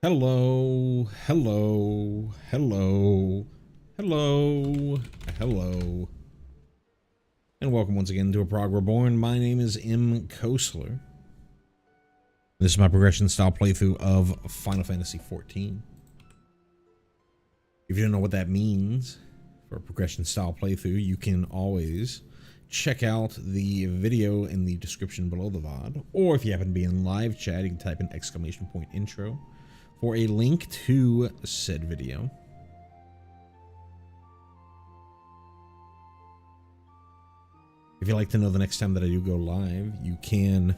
Hello, hello, hello, hello, hello, and welcome once again to a Prog Reborn. My name is M. Kosler. This is my progression style playthrough of Final Fantasy XIV. If you don't know what that means for a progression style playthrough, you can always check out the video in the description below the VOD, or if you happen to be in live chat, you can type in !intro for a link to said video. If you'd like to know the next time that I do go live, you can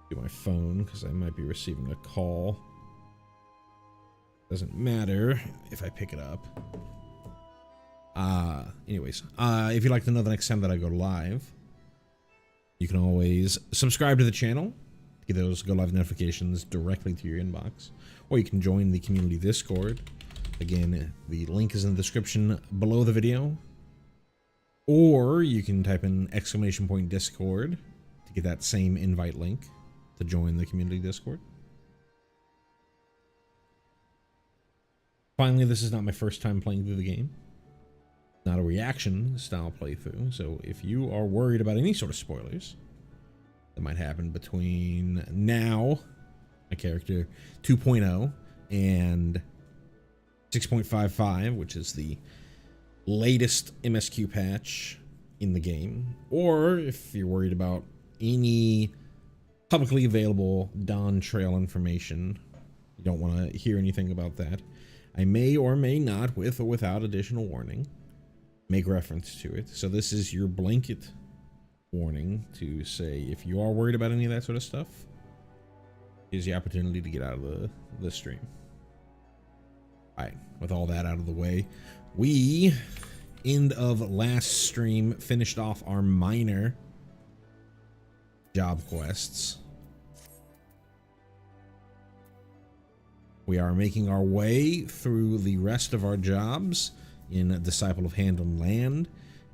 do my phone because I might be receiving a call. Doesn't matter if I pick it up. If you'd like to know the next time that I go live, you can always subscribe to the channel to get those go live notifications directly to your inbox, or you can join the community Discord. Again, the link is in the description below the video, or you can type in !Discord to get that same invite link to join the community Discord. Finally, this is not my first time playing through the game. Not a reaction style playthrough, so if you are worried about any sort of spoilers that might happen between now, my character 2.0, and 6.55, which is the latest MSQ patch in the game, or if you're worried about any publicly available Dawn Trail information, you don't want to hear anything about that, I may or may not, with or without additional warning, make reference to it. So this is your blanket warning to say if you are worried about any of that sort of stuff, here's the opportunity to get out of the stream. All right, with all that out of the way, we, end of last stream, finished off our minor job quests. We are making our way through the rest of our jobs in Disciple of Hand and Land,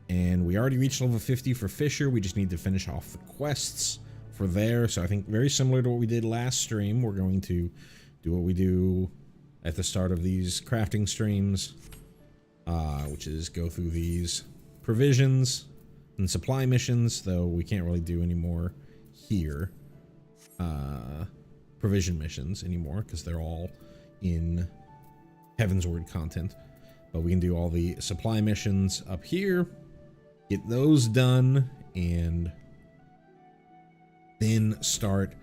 and we already reached level 50 for Fisher. We just need to finish off the quests for there. So I think very similar to what we did last stream, we're going to do what we do at the start of these crafting streams, which is go through these provisions and supply missions, though we can't really do any more here provision missions anymore because they're all in Heaven's Word content. But we can do all the supply missions up here, get those done, and then start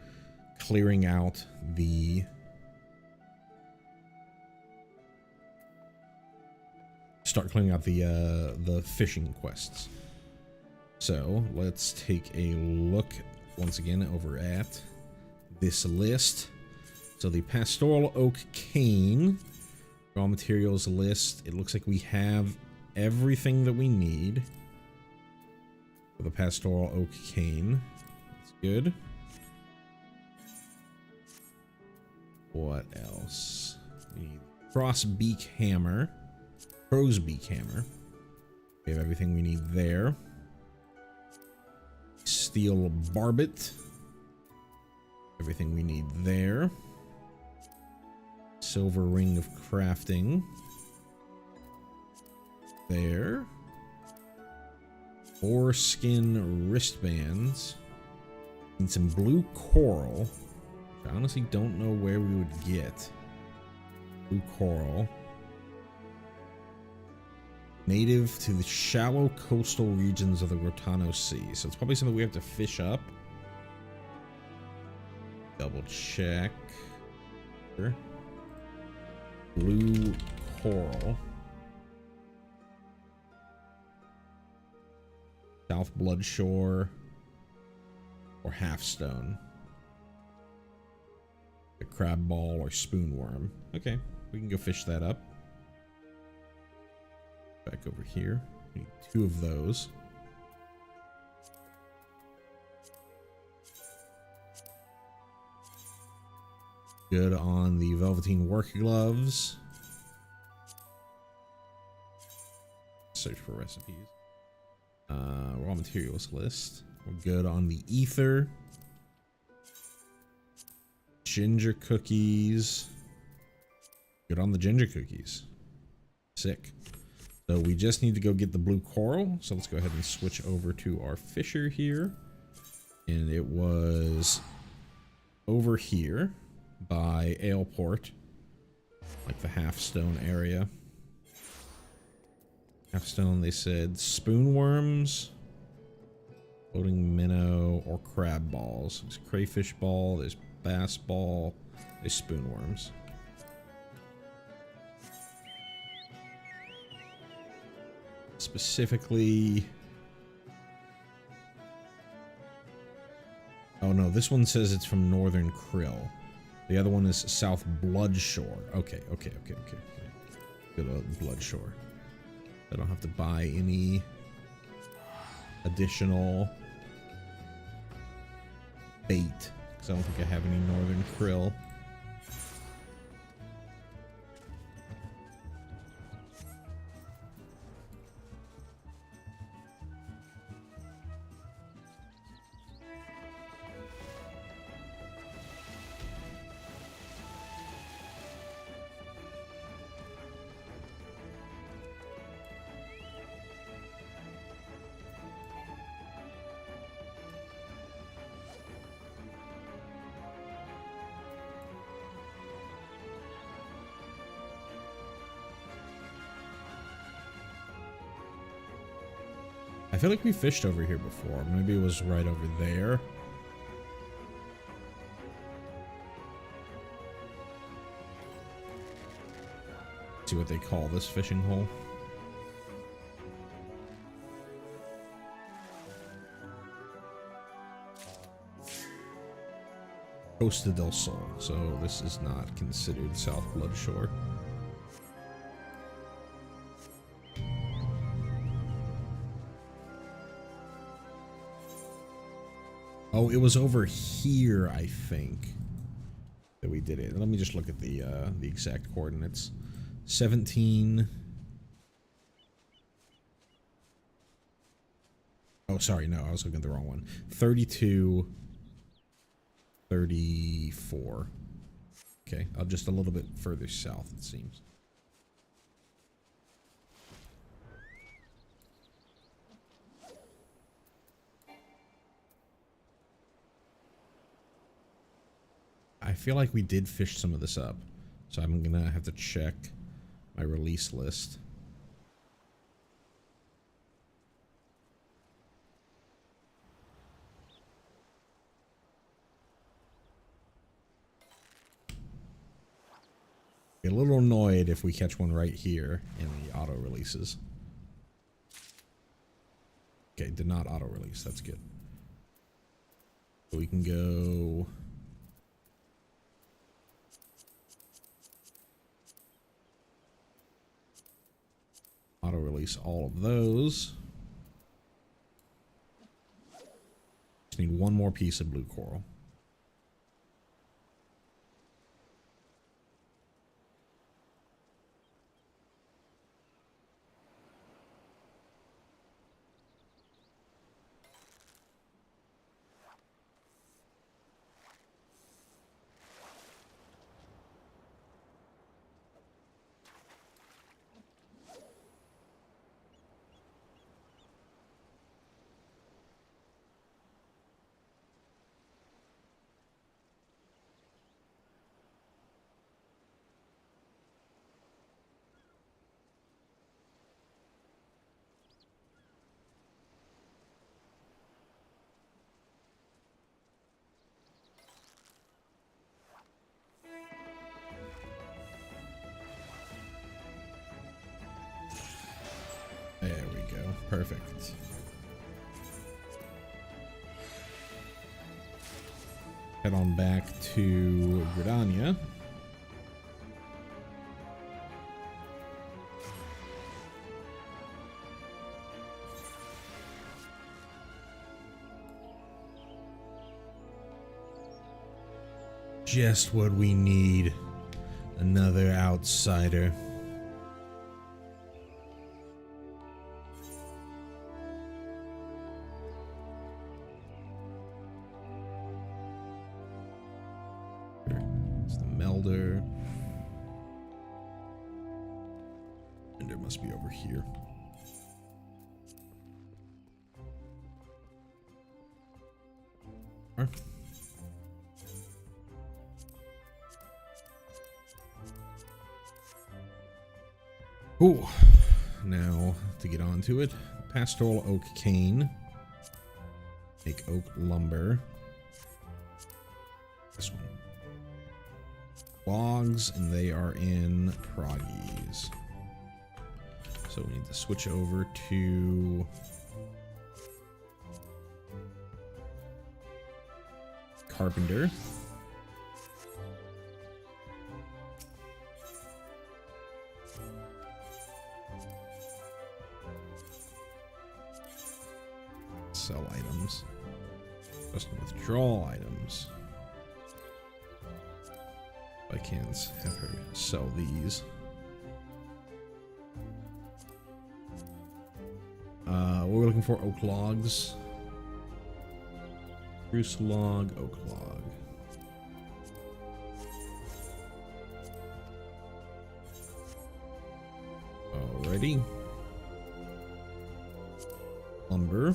clearing out the fishing quests. So let's take a look once again over at this list. So the Pastoral Oak Cane raw materials list, it looks like we have everything that we need for the Pastoral Oak Cane. That's good. What else? We need Crossbeak Hammer, Crow's Beak Hammer. We have everything we need there. Steel Barbet, everything we need there. Silver Ring of Crafting there. Foreskin wristbands. Need some blue coral, which I honestly don't know where we would get blue coral. Native to the shallow coastal regions of the Rotano Sea, so it's probably something we have to fish up. Double check. Here. Blue coral. South Bloodshore or Halfstone. The crab ball or spoonworm. Okay, we can go fish that up. Back over here. We need 2 of those. Good on the Velveteen Work Gloves. Search for recipes. Raw materials list. We're good on the Ether. Ginger cookies. Good on the ginger cookies. Sick. So we just need to go get the blue coral. So let's go ahead and switch over to our fisher here. And it was over here by Aleport, like the Halfstone area. Halfstone, they said spoonworms, floating minnow, or crab balls. There's crayfish ball, there's bass ball, there's spoonworms. Specifically, oh no, this one says it's from Northern Krill. The other one is South Bloodshore. Okay. Good old Bloodshore. I don't have to buy any additional bait because I don't think I have any Northern Krill. I feel like we fished over here before. Maybe it was right over there. See what they call this fishing hole. Costa del Sol. So this is not considered South Bloodshore. Oh, it was over here, I think, that we did it. Let me just look at the exact coordinates. 17. Oh, sorry, no, I was looking at the wrong one. 32, 34. Okay, just a little bit further south, it seems. I feel like we did fish some of this up, so I'm gonna have to check my release list. Get a little annoyed if we catch one right here in the auto releases. Okay, did not auto release. That's good. So we can go. Auto release all of those. Just need one more piece of blue coral. There we go. Perfect. Head on back to Gridania. Just what we need. Another outsider. It's the melder. And there must be over here. Ooh. Now to get onto it. Pastoral oak cane. Make oak lumber. This one. Logs, and they are in proggies. So we need to switch over to carpenter. Sell items. Just withdrawal items. I can't have her sell these. What we're looking for: oak logs, spruce log, oak log. Alrighty. Lumber.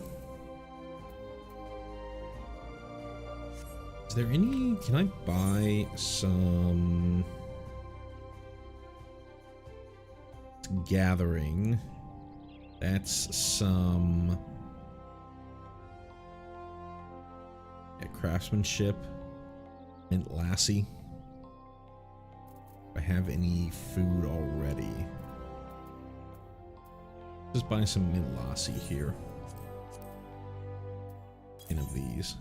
Is there any? Can I buy some gathering? That's some craftsmanship. Mint lassie. Do I have any food already? Just buy some mint lassie here. 10 of these.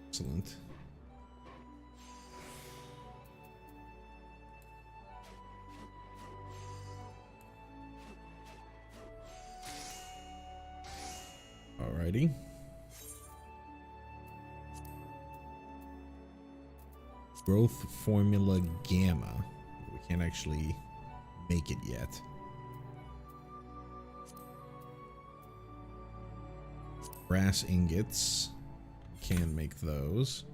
Excellent. Alrighty. Growth formula gamma. We can't actually make it yet. Brass ingots. Can make those.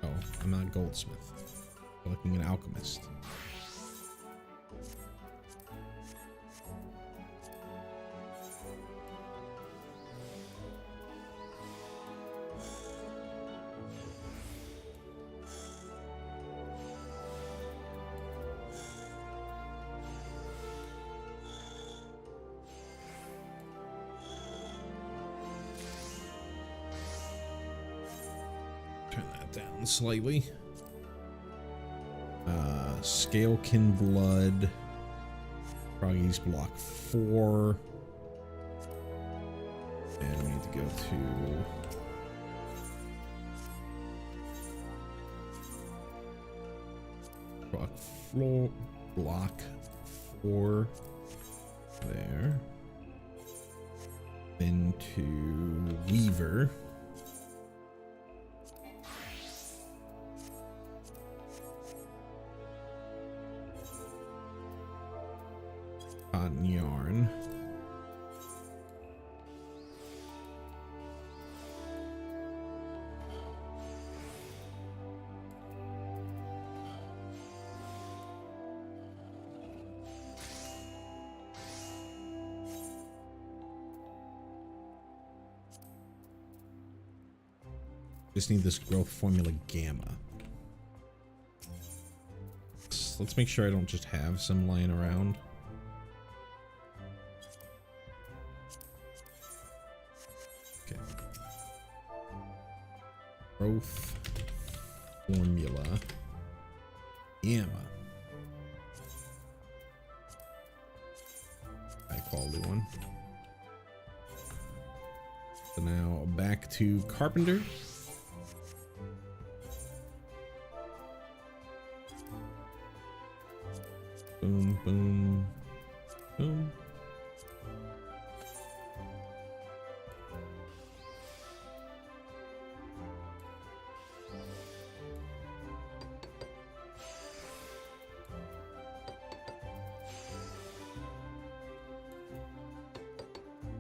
Oh, I'm not a goldsmith. I'm looking at an alchemist. Turn that down slightly. Scalekin blood. Froggy's block 4. And we need to go to block 4 there. Then to Weaver. Cotton yarn. Just need this growth formula gamma. Let's make sure I don't just have some lying around. Growth formula. Gamma. High quality one. So now back to Carpenter. Boom, boom, boom.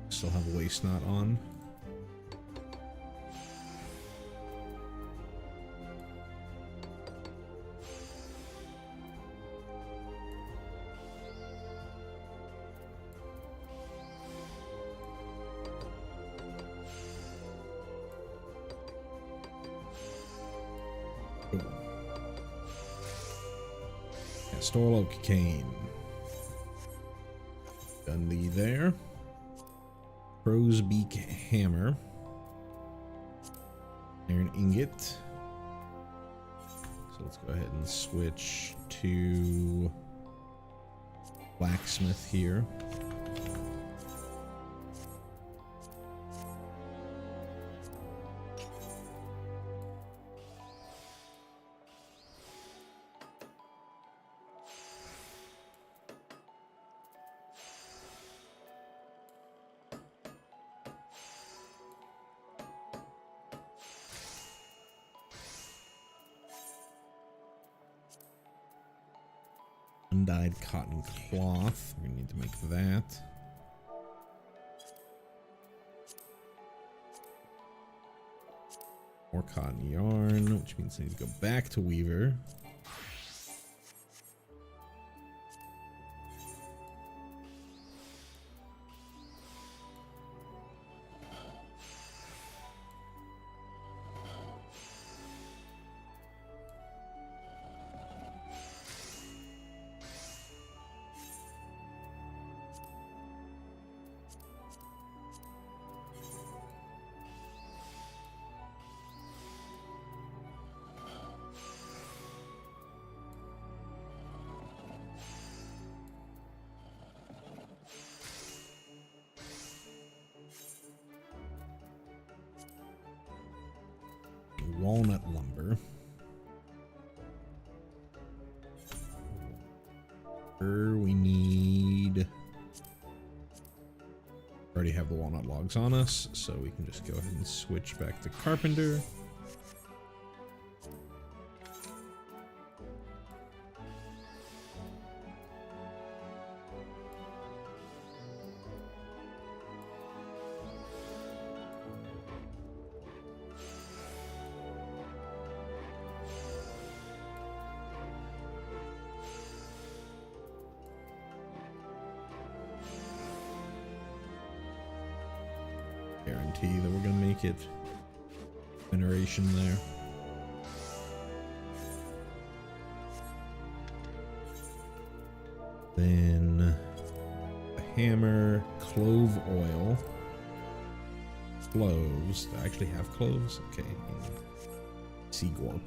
Still have a waste knot on. Castor cocaine. Done the there. Crow's beak hammer. Iron ingot. So let's go ahead and switch to blacksmith here. Undyed cotton cloth. We're gonna need to make that. More cotton yarn, which means I need to go back to Weaver. Walnut lumber. We need... Already have the walnut logs on us, so we can just go ahead and switch back to carpenter. Guarantee that we're gonna make it. Veneration there. Then the hammer, clove oil, cloves. Do I actually have cloves? Okay. Seagorp.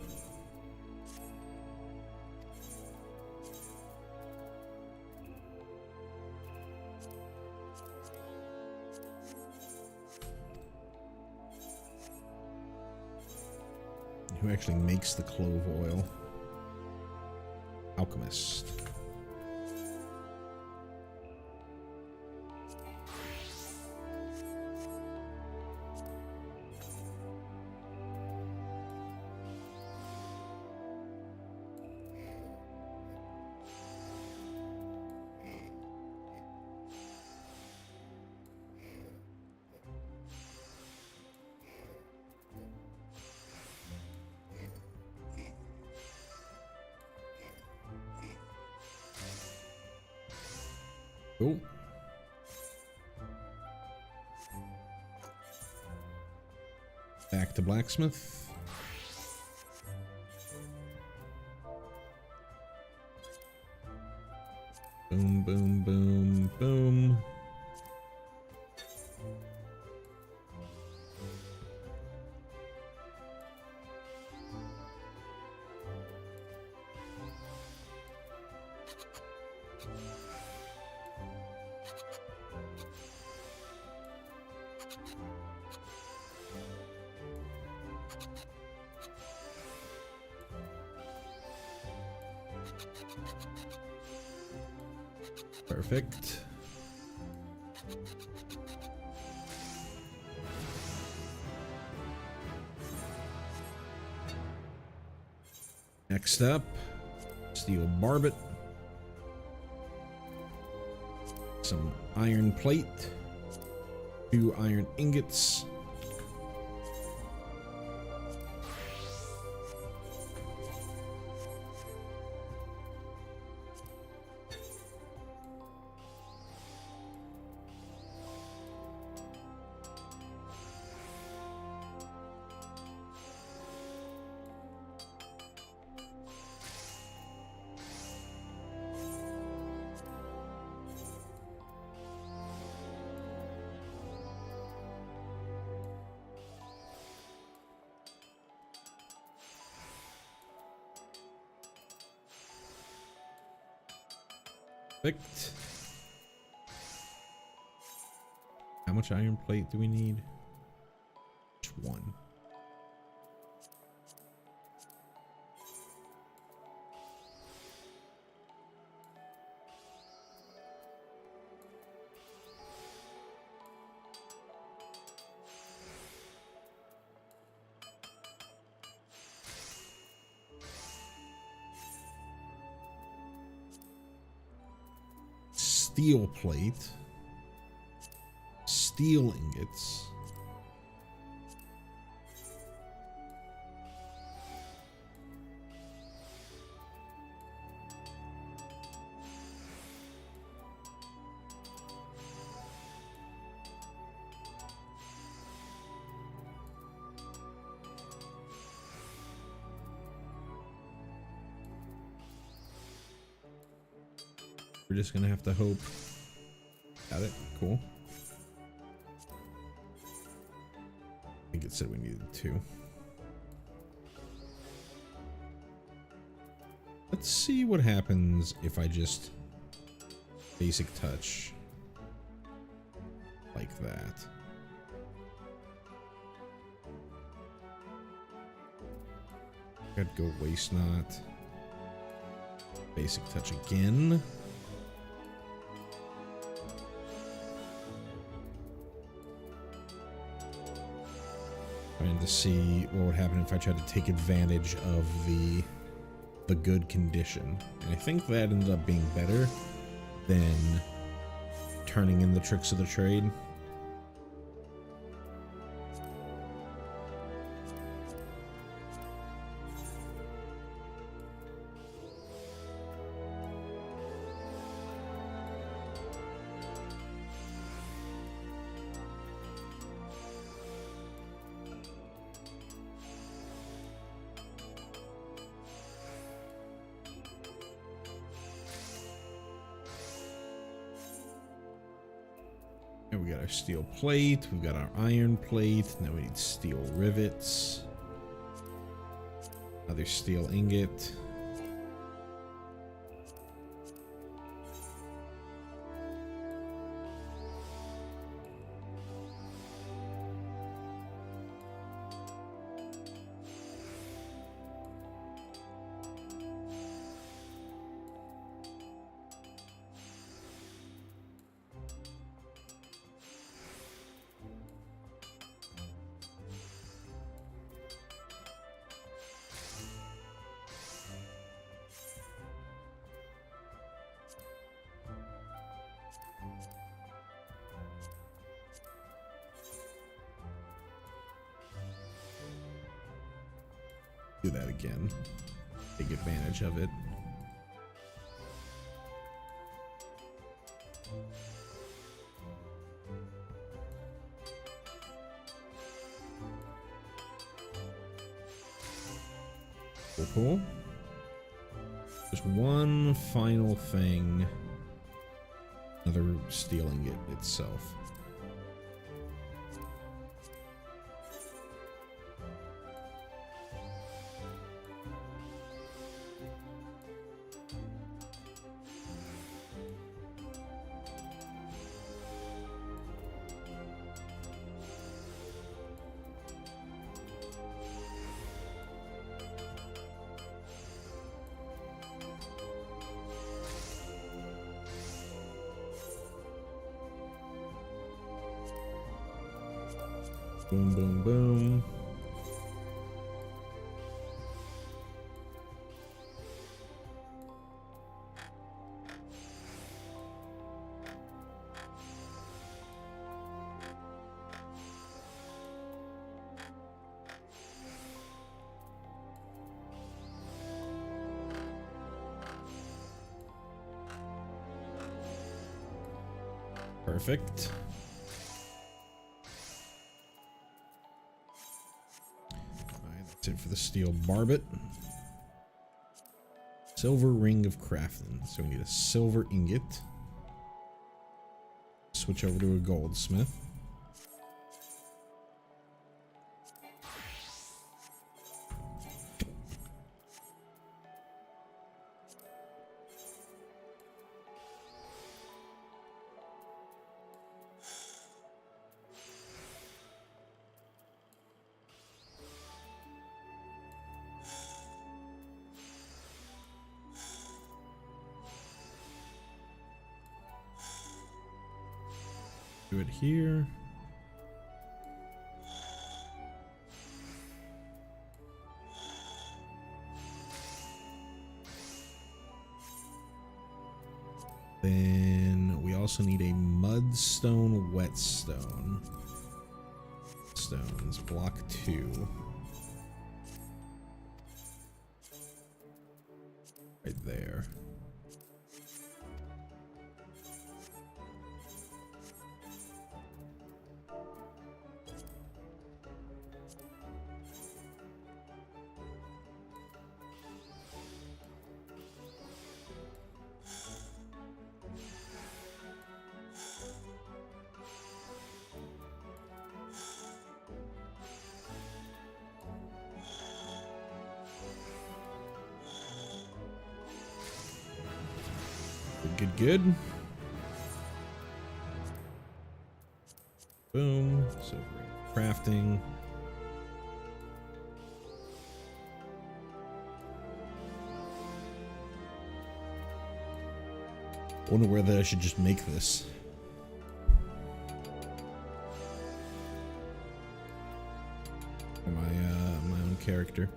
Who actually makes the clove oil? Alchemist. Oh. Back to blacksmith. Boom, boom, boom, boom. Perfect. Next up, steel barbet, some iron plate, 2 iron ingots, perfect. How much iron plate do we need? Just 1. Steel plate, steel ingots, we're just gonna have to hope. Got it. Cool. I think it said we needed 2. Let's see what happens if I just basic touch like that. Gotta go waste not. Basic touch again. Trying to see what would happen if I tried to take advantage of the good condition. And I think that ended up being better than turning in the tricks of the trade. And we got our steel plate, we've got our iron plate, now we need steel rivets, another steel ingot. Do that again. Take advantage of it. Cool, cool. Just one final thing. Another steel ingot itself. Boom, boom, boom. Perfect. Alright, that's it for the steel barbet. Silver ring of crafting. So we need a silver ingot. Switch over to a goldsmith. Do it here. Then we also need a mudstone, whetstone. Stones, block 2. Right there. Good. Boom. So crafting. I wonder whether I should just make this. For my own character.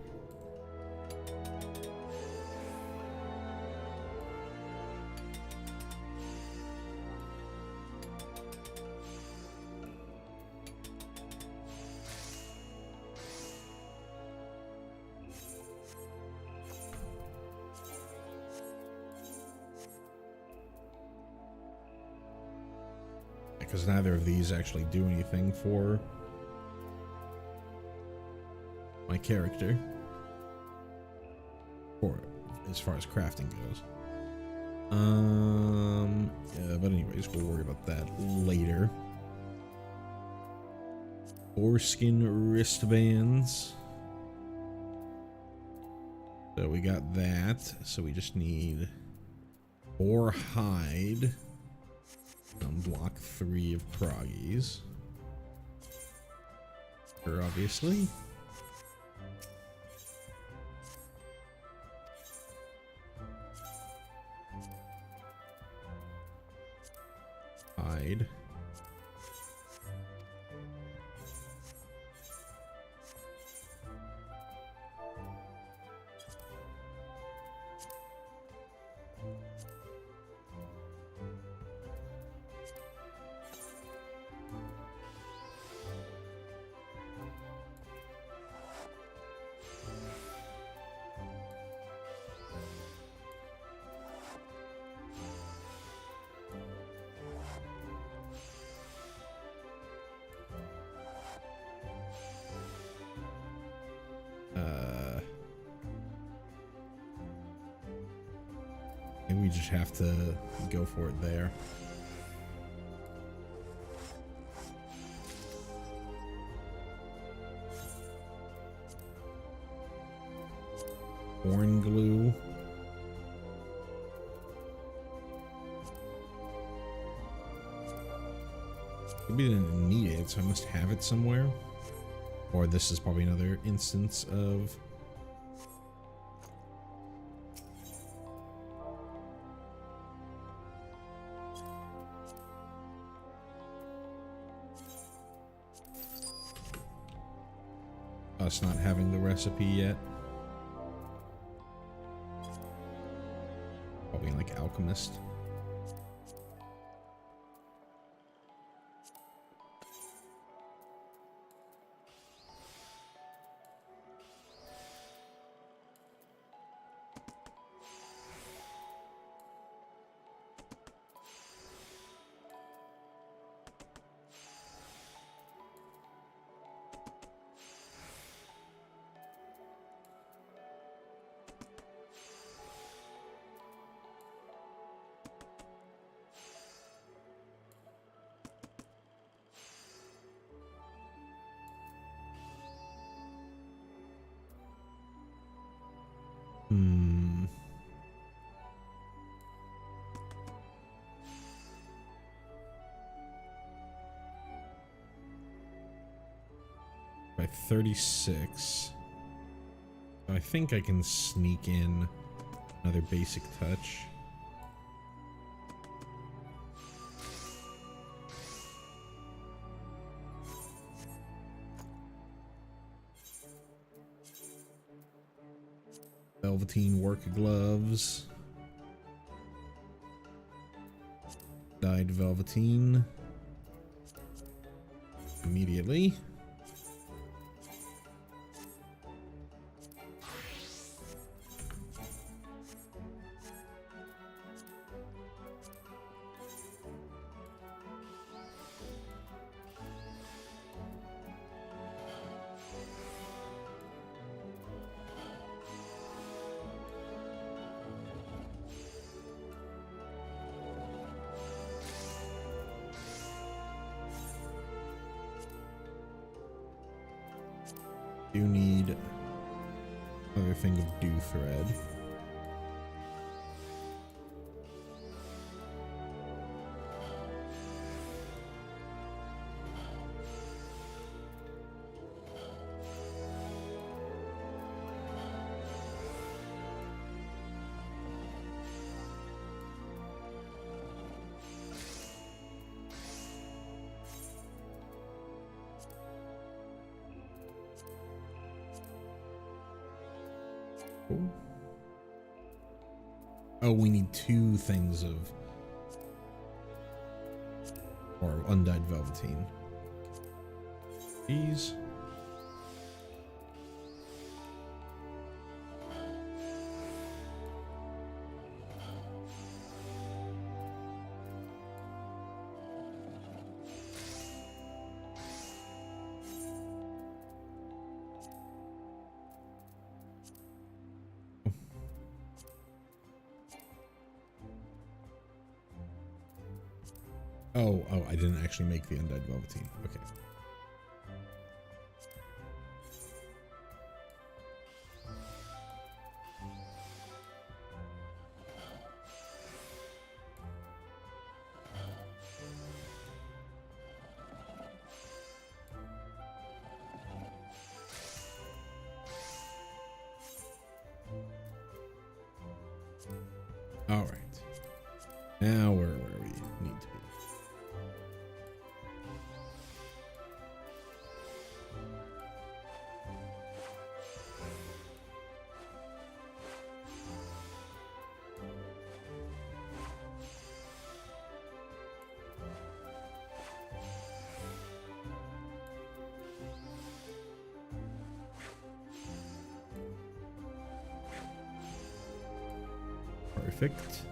Because neither of these actually do anything for my character, or as far as crafting goes. Yeah, but anyways, we'll worry about that later. Foreskin wristbands. So we got that. So we just need boar hide. On block 3 of proggies. Sure, obviously. Hide. Maybe we just have to go for it there. Horn glue. Maybe didn't need it, so I must have it somewhere. Or this is probably another instance of us not having the recipe yet. Probably like alchemist. By 36. I think I can sneak in another basic touch. Velveteen work gloves. Dyed velveteen. Immediately. Do need another thing of dew thread. Oh, we need 2 things of or undyed velveteen. These. Oh, I didn't actually make the undyed velveteen. Okay. All right. Now we're where we need to be. Perfect.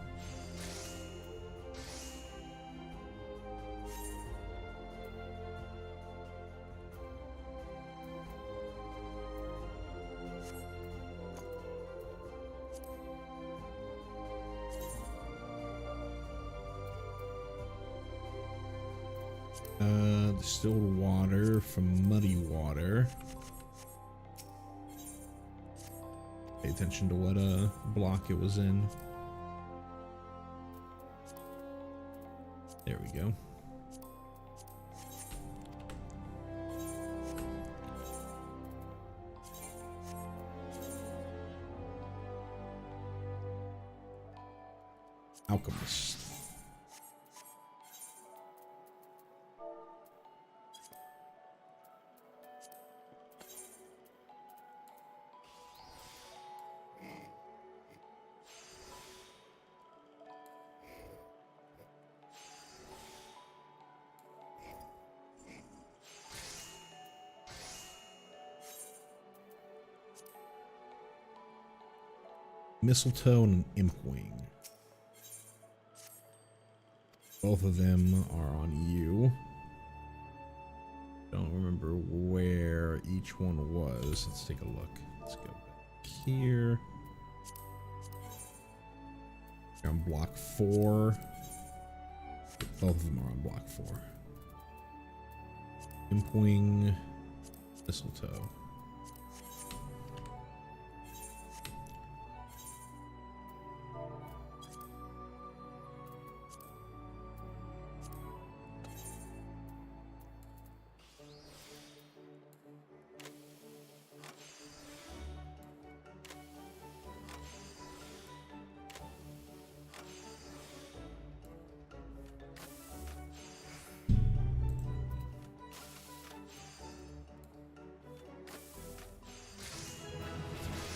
Distilled water from muddy water. Pay attention to what block it was in. There we go. Alchemist. Mistletoe and an Impwing. Both of them are on you. Don't remember where each one was. Let's take a look. Let's go back here. You're on block 4. Both of them are on block 4. Impwing, Mistletoe.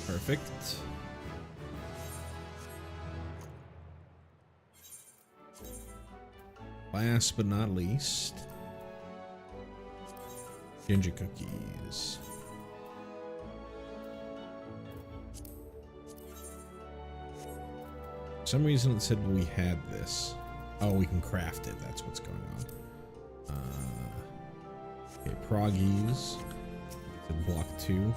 Perfect. Last but not least, ginger cookies. For some reason it said we had this. Oh, we can craft it. That's what's going on. Okay, proggies. To block 2.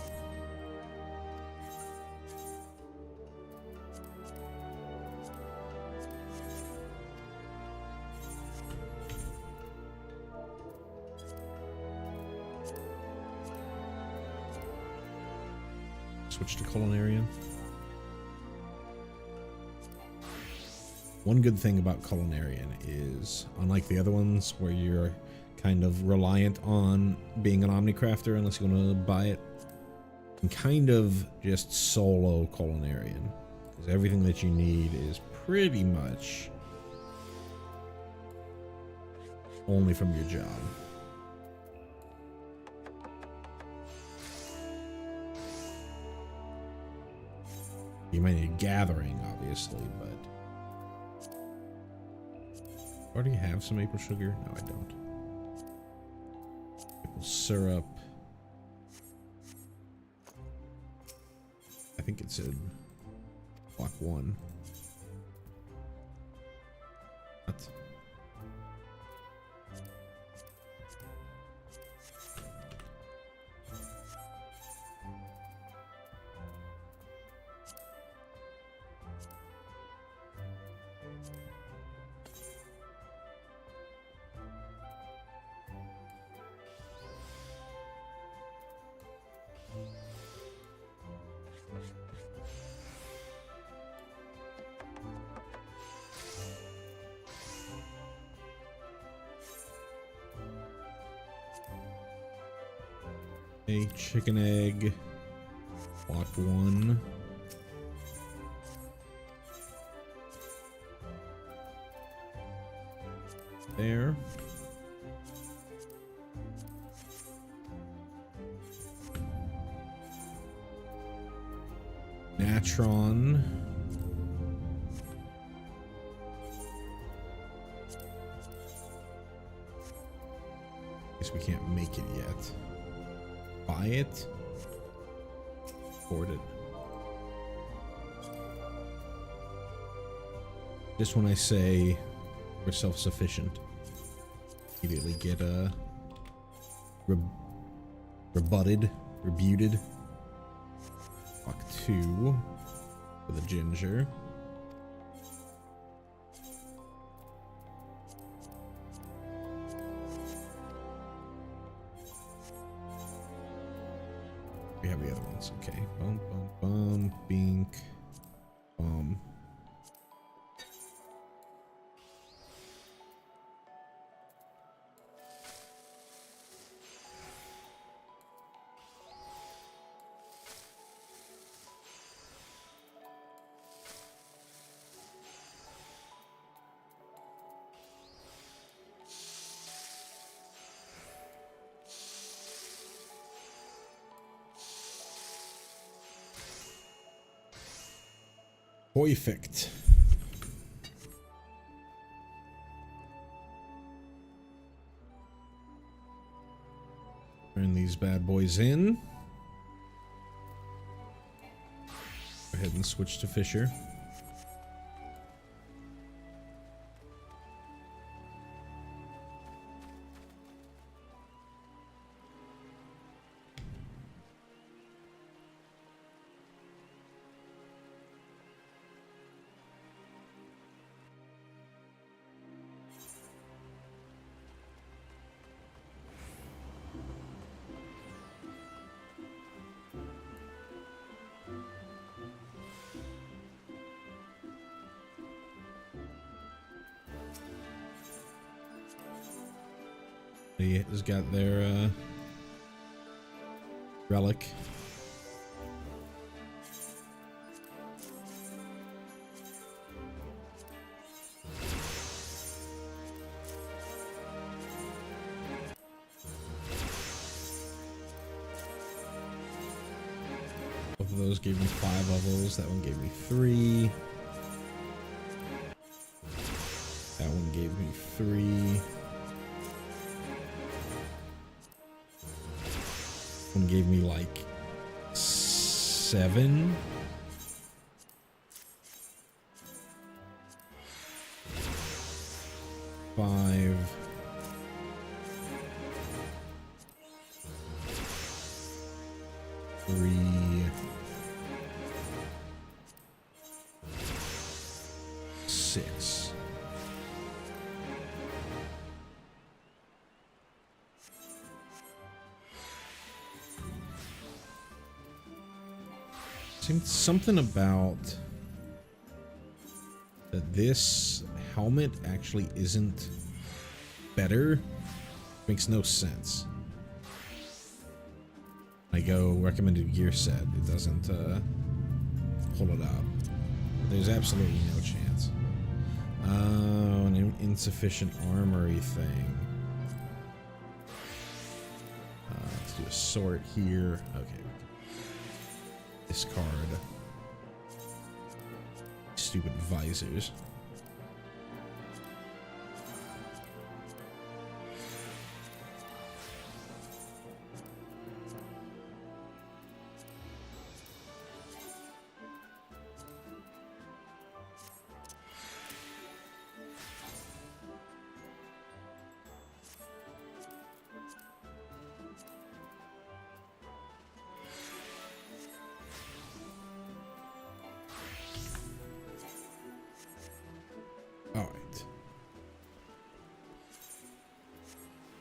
Switch to culinarian. One good thing about culinarian is, unlike the other ones where you're kind of reliant on being an omnicrafter unless you want to buy it, you can kind of just solo culinarian because everything that you need is pretty much only from your job. You might need gathering, obviously, but... Already have some maple sugar? No, I don't. Maple syrup. I think it said block 1. What? A chicken egg, block 1. There. Natron. Guess we can't make it yet. Buy it. Afford it. Just when I say we're self-sufficient, immediately get rebuted. Block 2 for the ginger. We have the other ones. Okay. Bum, bum, bum. Bink. Bum. Perfect. Turn these bad boys in. Go ahead and switch to Fisher. They has got their relic. Both of those gave me 5 levels. That one gave me 3. That one gave me 3. One gave me like 7. Five. 3. 6. Something about that this helmet actually isn't better makes no sense. I go recommended gear set, it doesn't pull it up. There's absolutely no chance. An insufficient armory thing. Let's do a sort here. Okay. Discard. Stupid visors.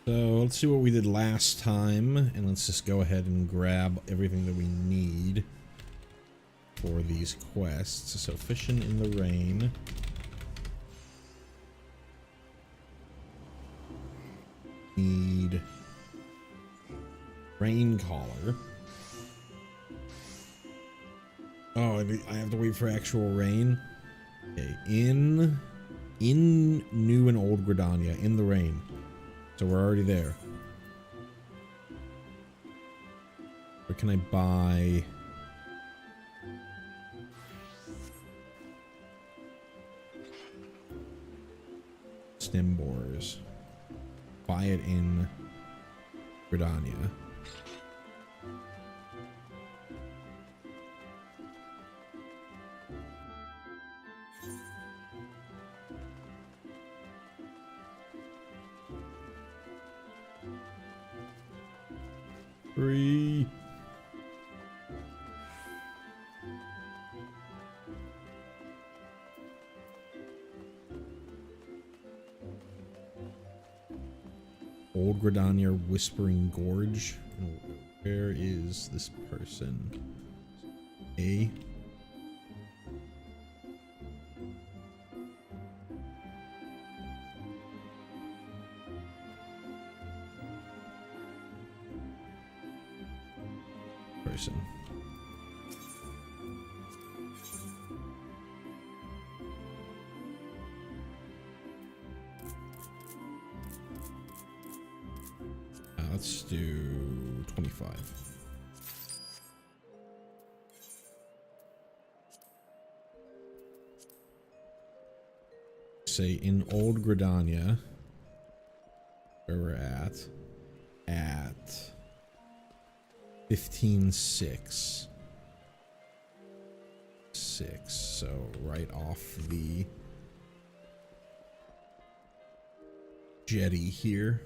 So let's see what we did last time, and let's just go ahead and grab everything that we need for these quests. So fishing in the rain. Need rain collar. Oh, I have to wait for actual rain. Okay, in New and Old Gridania, in the rain. So we're already there. Where can I buy? Stem borers. Buy it in Gridania. Three. Old Gridania Whispering Gorge. Where is this person? A. Person. Let's do 25. Say in Old Gridania, where we're at 15.6. 6, so right off the jetty here.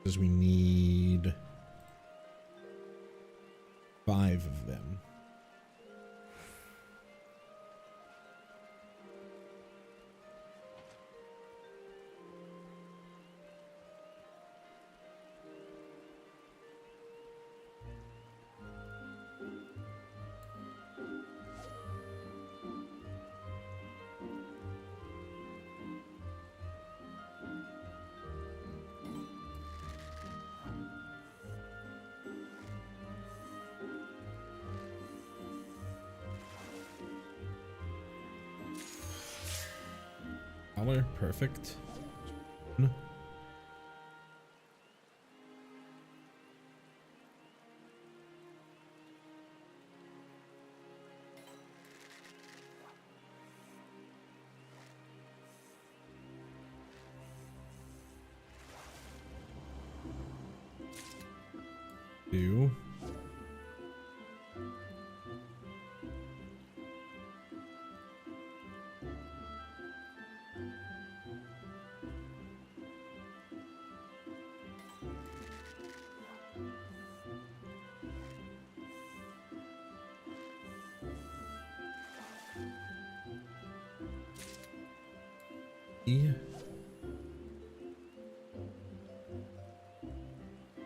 Because we need 5 of them. Color, perfect. Two.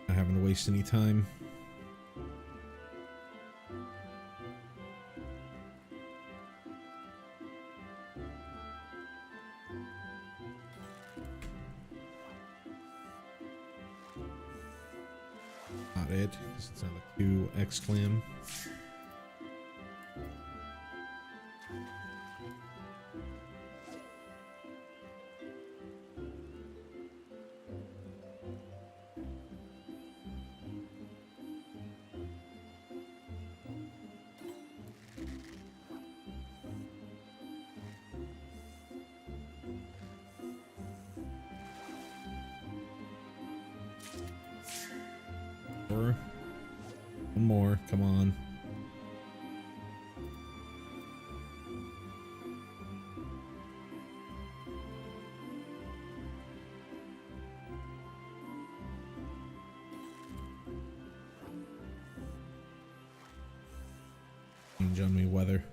Not having to waste any time. Not it, because it's not a Q exclam. One more, come on. Change on me weather.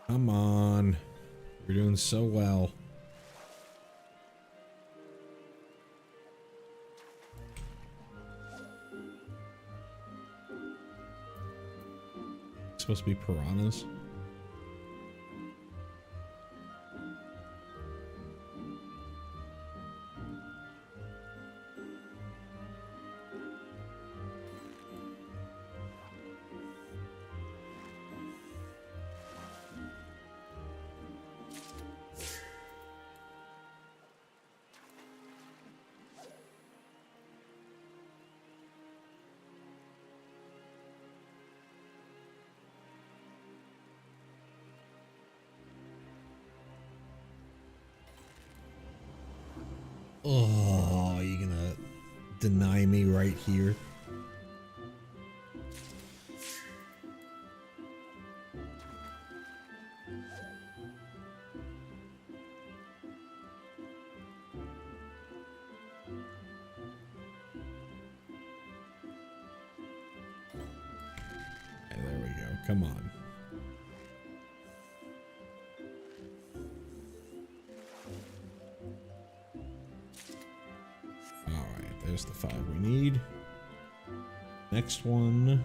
Come on. You're doing so well. It's supposed to be piranhas. Oh, you're gonna deny me right here? Okay, there we go. Come on. There's the 5 we need. Next one.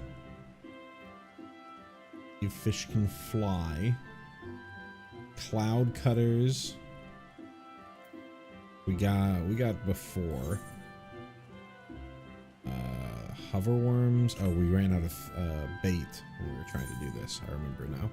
You fish can fly. Cloud cutters. We got before. Hoverworms. Oh, we ran out of bait when we were trying to do this. I remember now.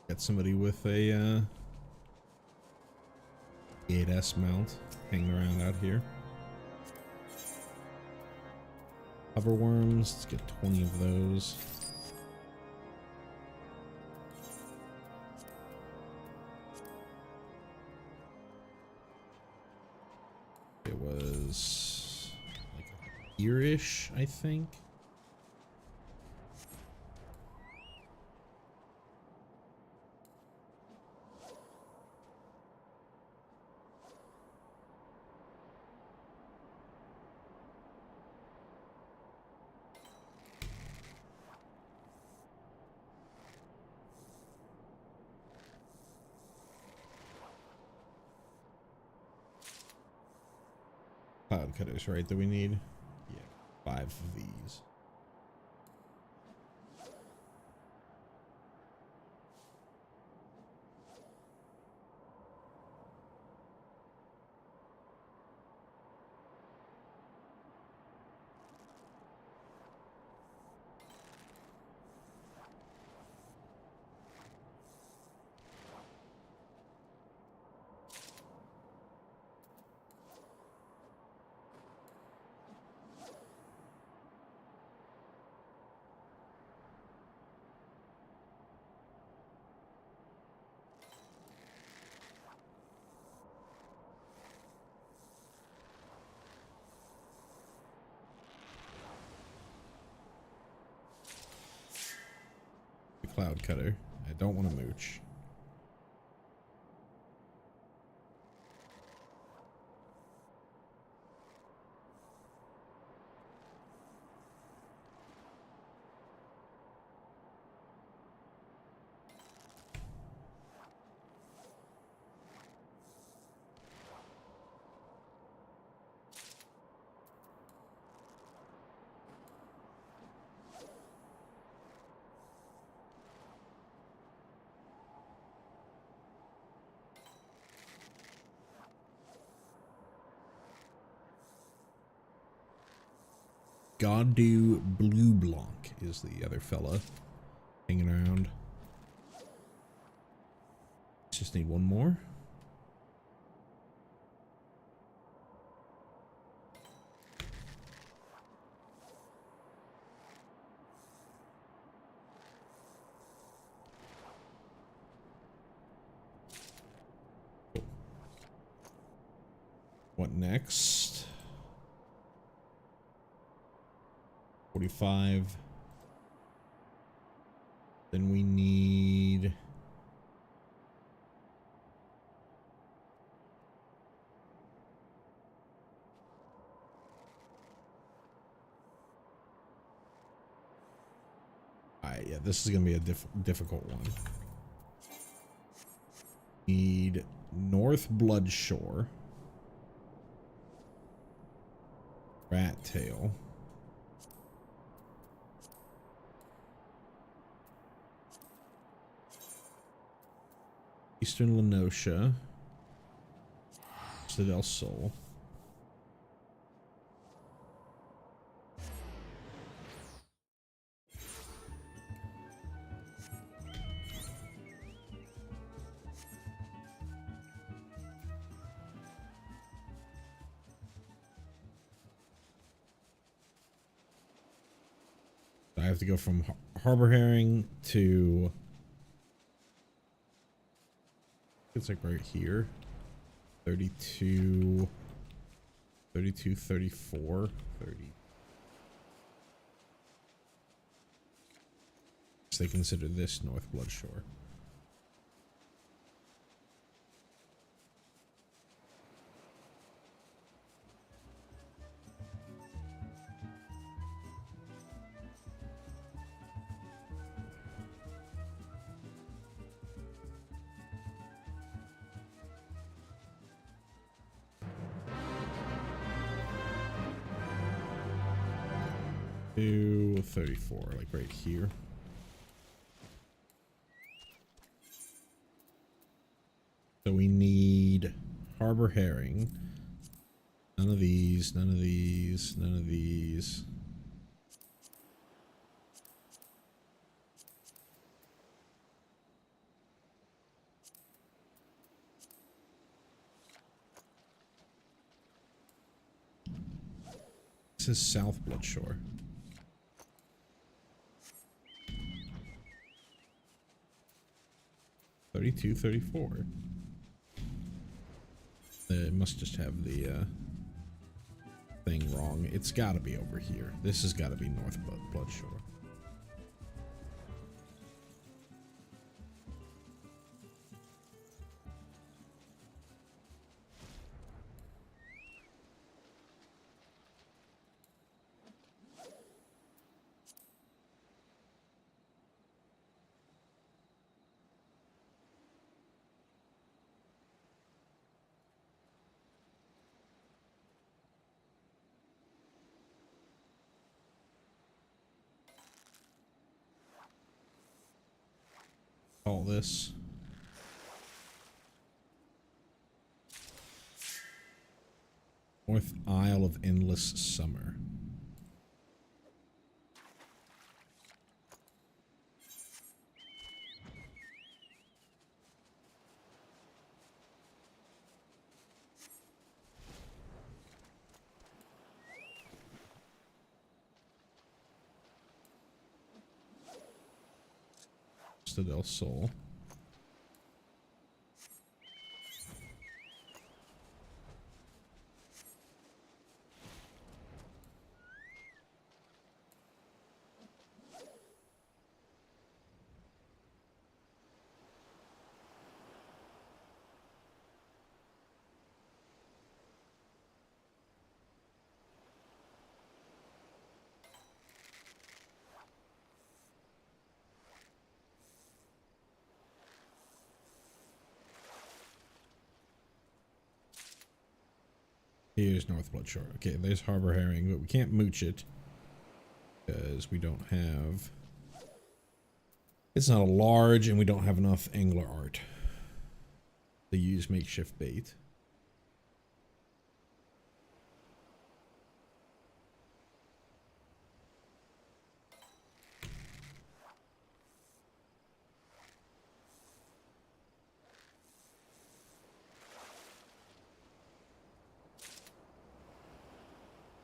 Got somebody with a 8S mount hanging around out here. Hoverworms, let's get 20 of those. It was like a year-ish, I think. Cloud cutters, right, that we need? Yeah, 5 of these. Cloud cutter. I don't want to mooch. Godu Blue Blanc is the other fella hanging around. Just need one more. What next? 45. Then we need yeah, this is gonna be a difficult one. Need North Bloodshore, Rat Tail, Eastern Lenosha, Citadel Soul. have to go from Harbor Herring to, it's like right here. 32, 32, 34, 30. So they consider this North Blood Shore. To 34, like right here. So we need Harbor Herring. None of these, none of these, none of these. This is South Blood Shore. $32, $34. It must just have the thing wrong. It's got to be over here. This has got to be North Blood Shore. Call this North Isle of Endless Summer. Del Sol. Here's North Blood Shore. Okay, there's Harbor Herring, but we can't mooch it because we don't have. It's not a large, and we don't have enough angler art to use makeshift bait.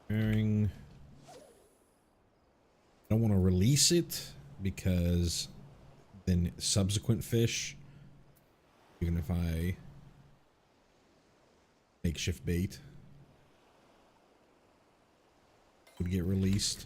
Herring. I don't want to release it because then subsequent fish, even if I makeshift bait, would get released.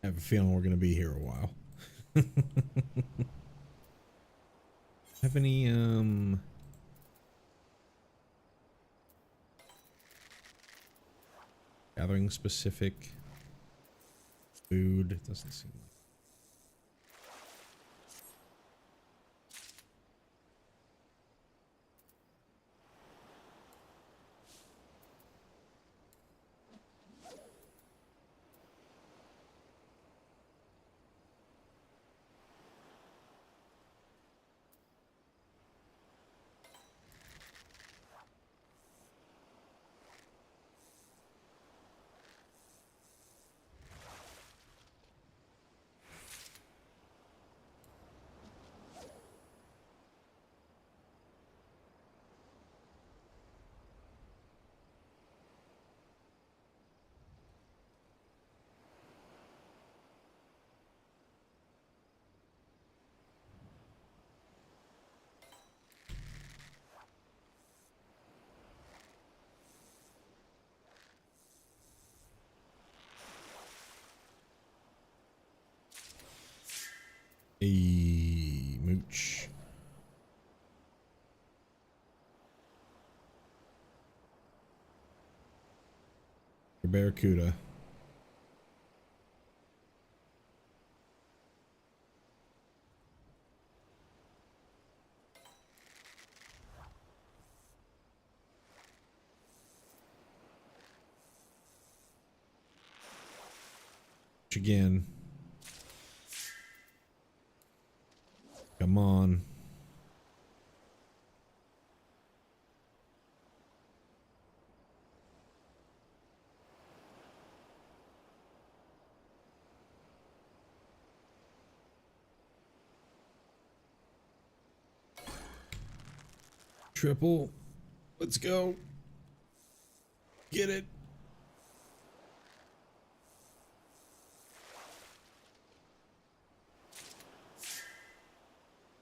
I have a feeling we're going to be here a while. Have any gathering specific food? It doesn't seem like. A mooch. Barracuda. Again. Come on. Triple. Let's go. Get it.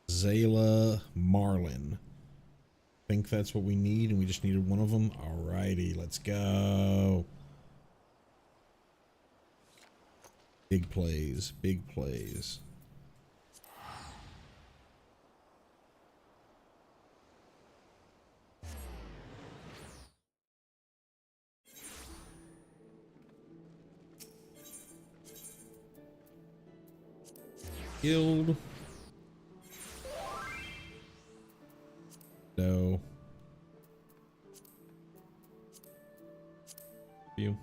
Zayla Marlin. I think that's what we need, and we just needed one of them. Alrighty, let's go. Big plays, big plays. Guild. No. You.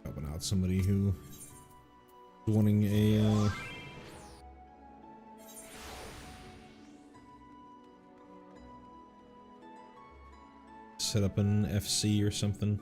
Helping out somebody who is wanting a set up an FC or something.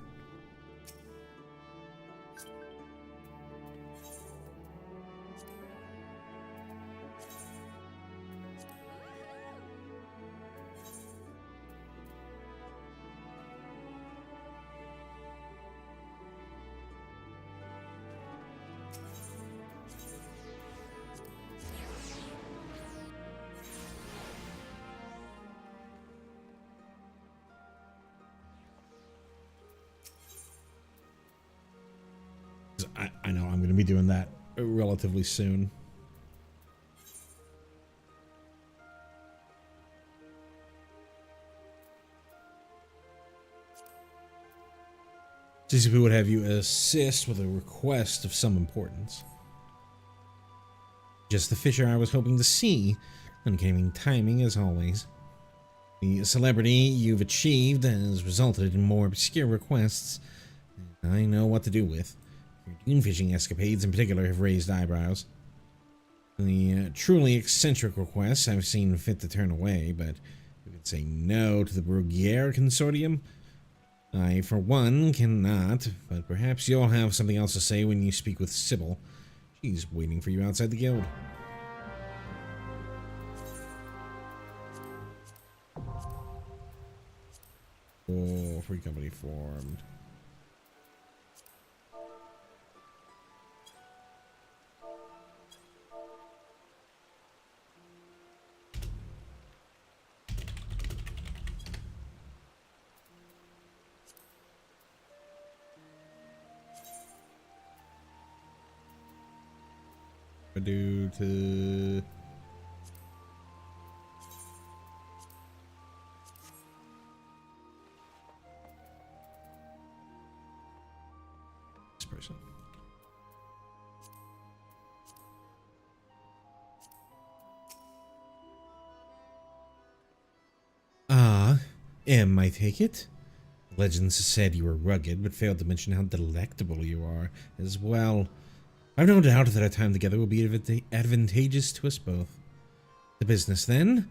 I know I'm going to be doing that relatively soon. CCP would have you assist with a request of some importance. Just the fisher I was hoping to see. Uncanny timing as always. The celebrity you've achieved has resulted in more obscure requests I know what to do with. Your dune fishing escapades in particular have raised eyebrows. The truly eccentric requests I've seen fit to turn away, but you could say no to the Bruguiere Consortium? I, for one, cannot, but perhaps you'll have something else to say when you speak with Sybil. She's waiting for you outside the guild. Oh, free company formed. Due to this person. Ah, M, I take it? Legends said you were rugged, but failed to mention how delectable you are as well. I've no doubt that our time together will be advantageous to us both. The business, then.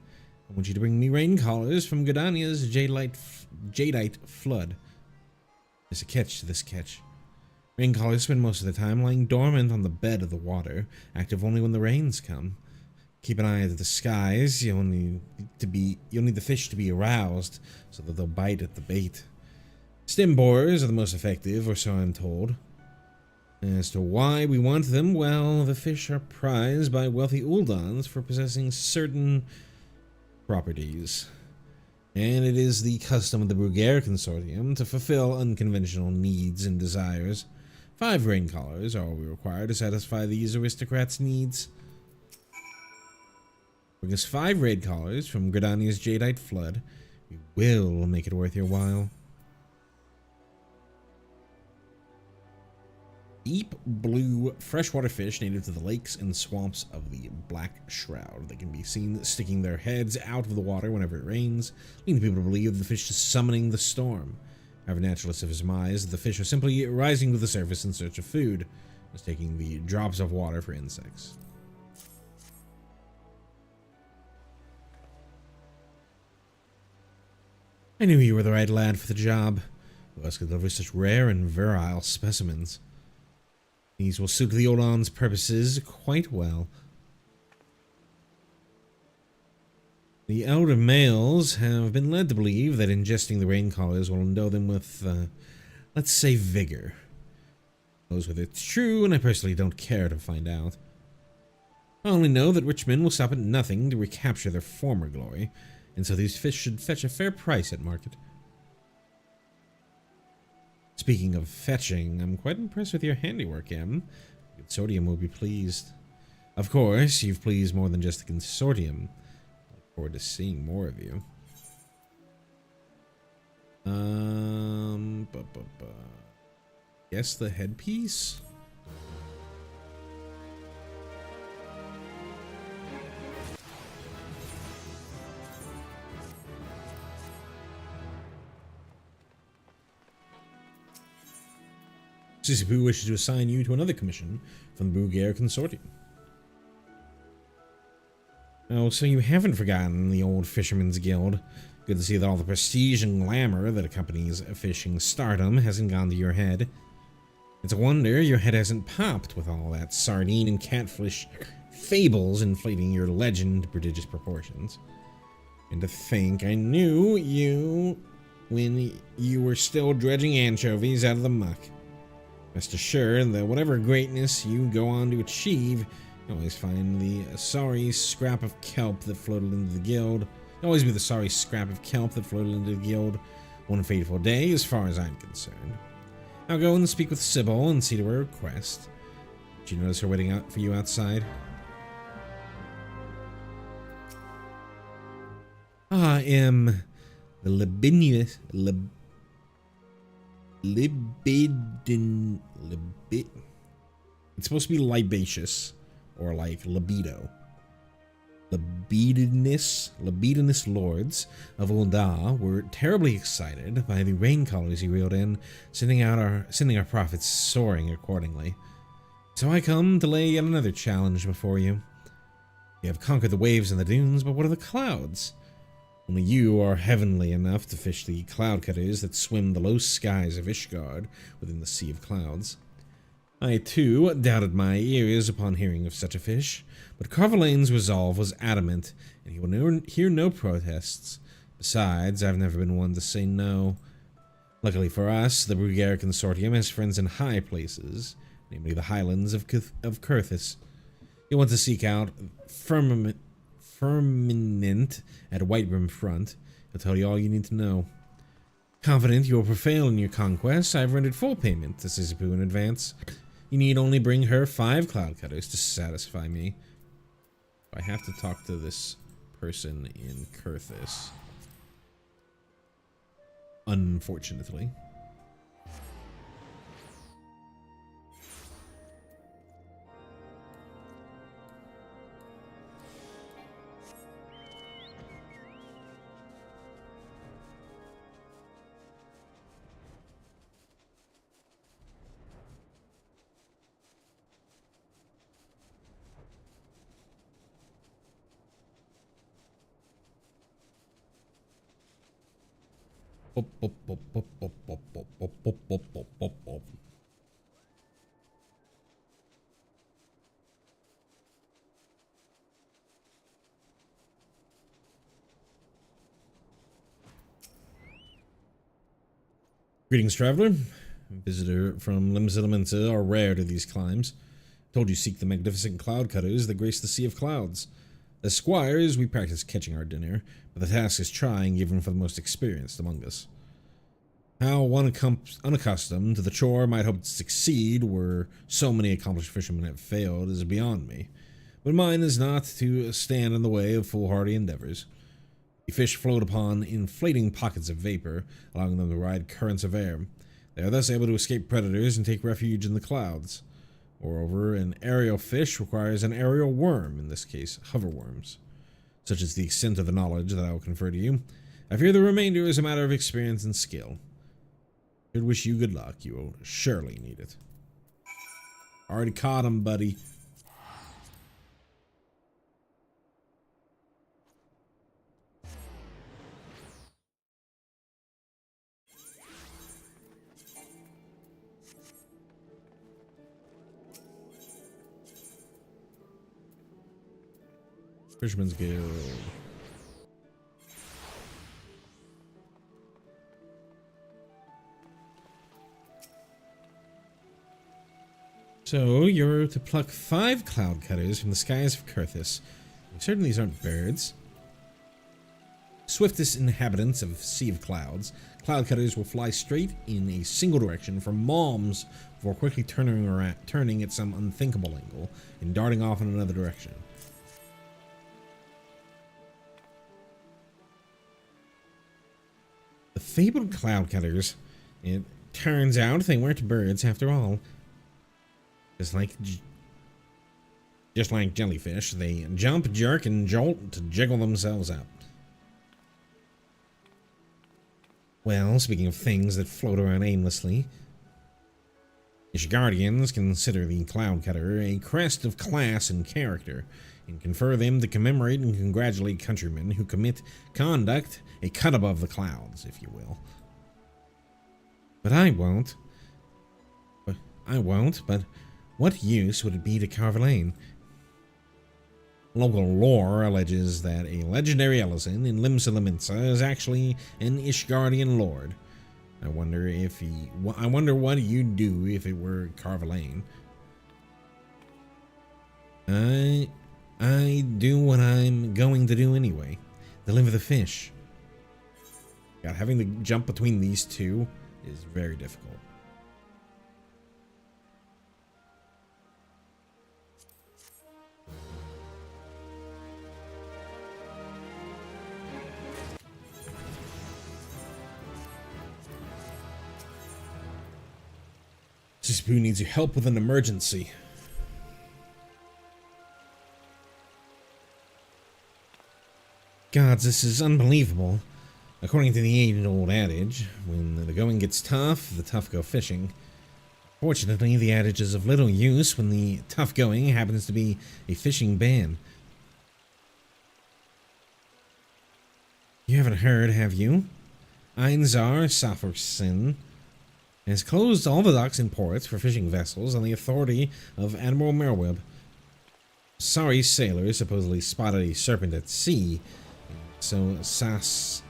I want you to bring me rain collars from Godania's jadeite flood. There's a catch to this catch. Rain collars spend most of the time lying dormant on the bed of the water, active only when the rains come. Keep an eye to the skies. You'll need the fish to be aroused so that they'll bite at the bait. Stem borers are the most effective, or so I'm told. As to why we want them, well, the fish are prized by wealthy Uldans for possessing certain properties. And it is the custom of the Prog Consortium to fulfill unconventional needs and desires. 5 rain collars are all we require to satisfy these aristocrats' needs. Bring us 5 raid collars from Gridania's jadeite flood. We will make it worth your while. Deep blue freshwater fish native to the lakes and swamps of the Black Shroud. They can be seen sticking their heads out of the water whenever it rains, leading people to believe the fish is summoning the storm. However, naturalists have surmised the fish are simply rising to the surface in search of food, mistaking the drops of water for insects. I knew you were the right lad for the job. Who else could deliver such rare and virile specimens? These will suit the Odon's purposes quite well. The elder males have been led to believe that ingesting the rain collars will endow them with, let's say, vigor. Who knows whether it's true, and I personally don't care to find out. I only know that rich men will stop at nothing to recapture their former glory, and so these fish should fetch a fair price at market. Speaking of fetching, I'm quite impressed with your handiwork, Em. The consortium will be pleased. Of course, you've pleased more than just the consortium. I look forward to seeing more of you. Guess the headpiece? Sisyphus wishes to assign you to another commission from the Prog Consortium. Oh, so you haven't forgotten the old Fisherman's Guild. Good to see that all the prestige and glamour that accompanies fishing stardom hasn't gone to your head. It's a wonder your head hasn't popped with all that sardine and catfish fables inflating your legend to prodigious proportions. And to think I knew you when you were still dredging anchovies out of the muck. Rest assured that whatever greatness you go on to achieve, you always find the sorry scrap of kelp that floated into the guild. You'll always be the sorry scrap of kelp that floated into the guild one fateful day, as far as I'm concerned. I'll go and speak with Sybil and see to her request. Did you notice her waiting out for you outside? I am the it's supposed to be libacious, or like libido. Libidinous lords of Ulda were terribly excited by the rain collars you reeled in, sending our profits soaring accordingly. So I come to lay yet another challenge before you. You have conquered the waves and the dunes, but what are the clouds? Only you are heavenly enough to fish the cloud cutters that swim the low skies of Ishgard within the sea of clouds. I, too, doubted my ears upon hearing of such a fish, but Carvelane's resolve was adamant, and he will hear no protests. Besides, I've never been one to say no. Luckily for us, the Prog Consortium has friends in high places, namely the highlands of Kurthis. You'll want to seek out Firmament at Whiterim Front. He'll tell you all you need to know. Confident you will prevail in your conquest, I've rendered full payment to Sisyphus in advance. You need only bring her 5 cloud cutters to satisfy me. I have to talk to this person in Kurthis. Unfortunately. Greetings, traveler. Visitor from Limsa are rare to these climes. Told you seek the magnificent cloud cutters that grace the sea of clouds. As squires, we practice catching our dinner, but the task is trying even for the most experienced among us. How one unaccustomed to the chore might hope to succeed where so many accomplished fishermen have failed is beyond me, but mine is not to stand in the way of foolhardy endeavors. The fish float upon inflating pockets of vapor, allowing them to ride currents of air. They are thus able to escape predators and take refuge in the clouds. Moreover, an aerial fish requires an aerial worm, in this case, hoverworms. Such is the extent of the knowledge that I will confer to you. I fear the remainder is a matter of experience and skill. I should wish you good luck. You will surely need it. Already caught him, buddy. Fisherman's Guild. So, you're to pluck 5 cloud cutters from the skies of Kurthus. I'm certain these aren't birds. Swiftest inhabitants of Sea of Clouds, cloud cutters will fly straight in a single direction for Malms before quickly turning at some unthinkable angle and darting off in another direction. The fabled cloud cutters, it turns out they weren't birds after all. Just like jellyfish, they jump, jerk, and jolt to jiggle themselves up. Well, speaking of things that float around aimlessly, Ishgardians consider the cloud cutter a crest of class and character, and confer them to commemorate and congratulate countrymen who commit conduct a cut above the clouds, if you will. But I won't. But what use would it be to Carvalane? Local lore alleges that a legendary Ellison in Limsa is actually an Ishgardian lord. I wonder what you'd do if it were Carvalane. I do what I'm going to do anyway. Deliver the fish. God, having to jump between these two is very difficult. Sispoo needs your help with an emergency. Gods, this is unbelievable. According to the age-old adage, when the going gets tough, the tough go fishing. Fortunately, the adage is of little use when the tough going happens to be a fishing ban. You haven't heard, have you? Einzar Saforsin has closed all the docks and ports for fishing vessels on the authority of Admiral Merweb. Sorry sailors supposedly spotted a serpent at sea, so Slaff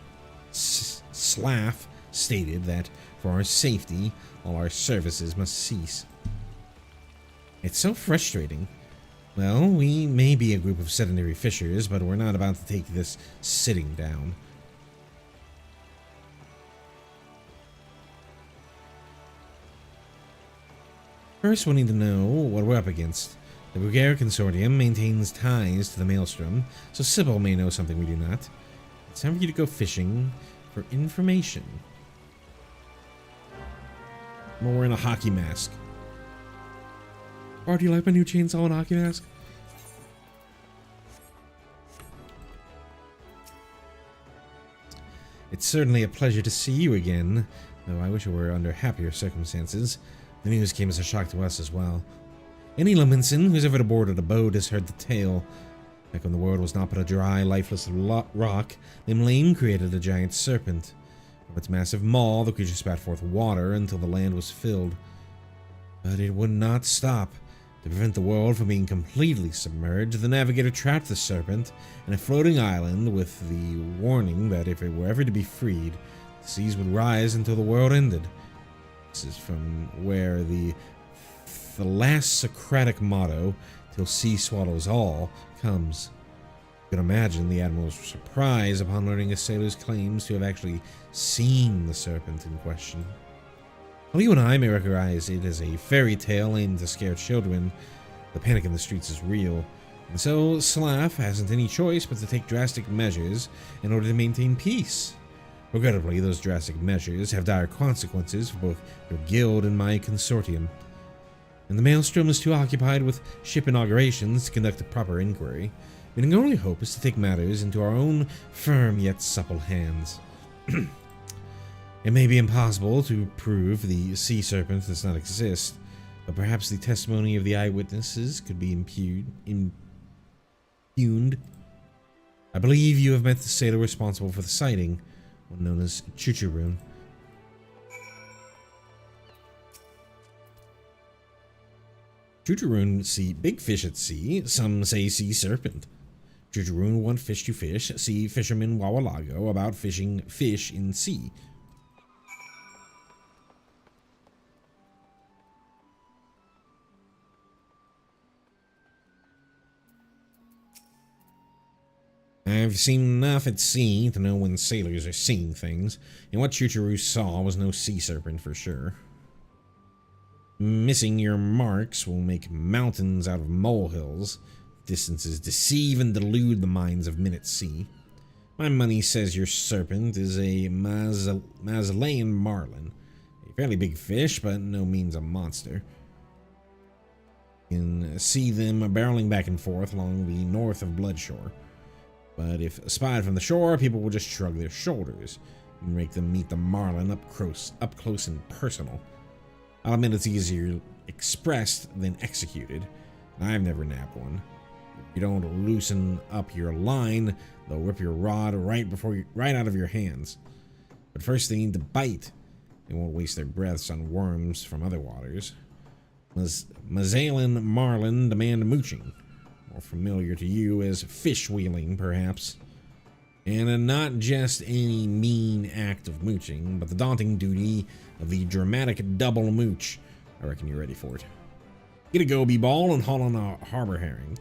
stated that for our safety, all our services must cease. It's so frustrating. Well, we may be a group of sedentary fishers, but we're not about to take this sitting down. First, we need to know what we're up against. The Bulgaria Consortium maintains ties to the Maelstrom, so Sybil may know something we do not. It's time for you to go fishing for information. I'm wearing a hockey mask. Oh, do you like my new chainsaw and hockey mask? It's certainly a pleasure to see you again, though I wish it were under happier circumstances. The news came as a shock to us as well. Any Leminson who's ever aboarded a boat has heard the tale. Back when the world was not but a dry, lifeless rock, Limlane created a giant serpent. From its massive maw, the creature spat forth water until the land was filled. But it would not stop. To prevent the world from being completely submerged, the navigator trapped the serpent in a floating island with the warning that if it were ever to be freed, the seas would rise until the world ended. This is from where the last Socratic motto, "Till sea swallows all," comes. You can imagine the admiral's surprise upon learning a sailor's claims to have actually seen the serpent in question. While you and I may recognize it as a fairy tale aimed to scare children, the panic in the streets is real, and so Slav hasn't any choice but to take drastic measures in order to maintain peace. Regrettably, those drastic measures have dire consequences for both your guild and my consortium, and the Maelstrom is too occupied with ship inaugurations to conduct a proper inquiry, meaning our only hope is to take matters into our own firm yet supple hands. It may be impossible to prove the sea serpent does not exist, but perhaps the testimony of the eyewitnesses could be impugned. I believe you have met the sailor responsible for the sighting, one known as Chuchurun. Chuchurun see big fish at sea, some say sea serpent. Chuchurun want fish to fish, see fisherman Wawalago about fishing fish in sea. I've seen enough at sea to know when sailors are seeing things, and what Chuchuru saw was no sea serpent for sure. Missing your marks will make mountains out of molehills. Distances deceive and delude the minds of men at sea. My money says your serpent is a Mazalayan marlin, a fairly big fish, but no means a monster. You can see them barreling back and forth along the north of Bloodshore. But if spied from the shore, people will just shrug their shoulders and make them meet the marlin up close and personal. I'll admit it's easier expressed than executed, and I've never nabbed one. If you don't loosen up your line, they'll rip your rod right out of your hands. But first they need to bite. They won't waste their breaths on worms from other waters. Mazalan marlin demand mooching. More familiar to you as fish wheeling, perhaps. And not just any mean act of mooching, but the daunting duty of the dramatic double mooch. I reckon you're ready for it. Get a goby ball and haul on a harbor herring.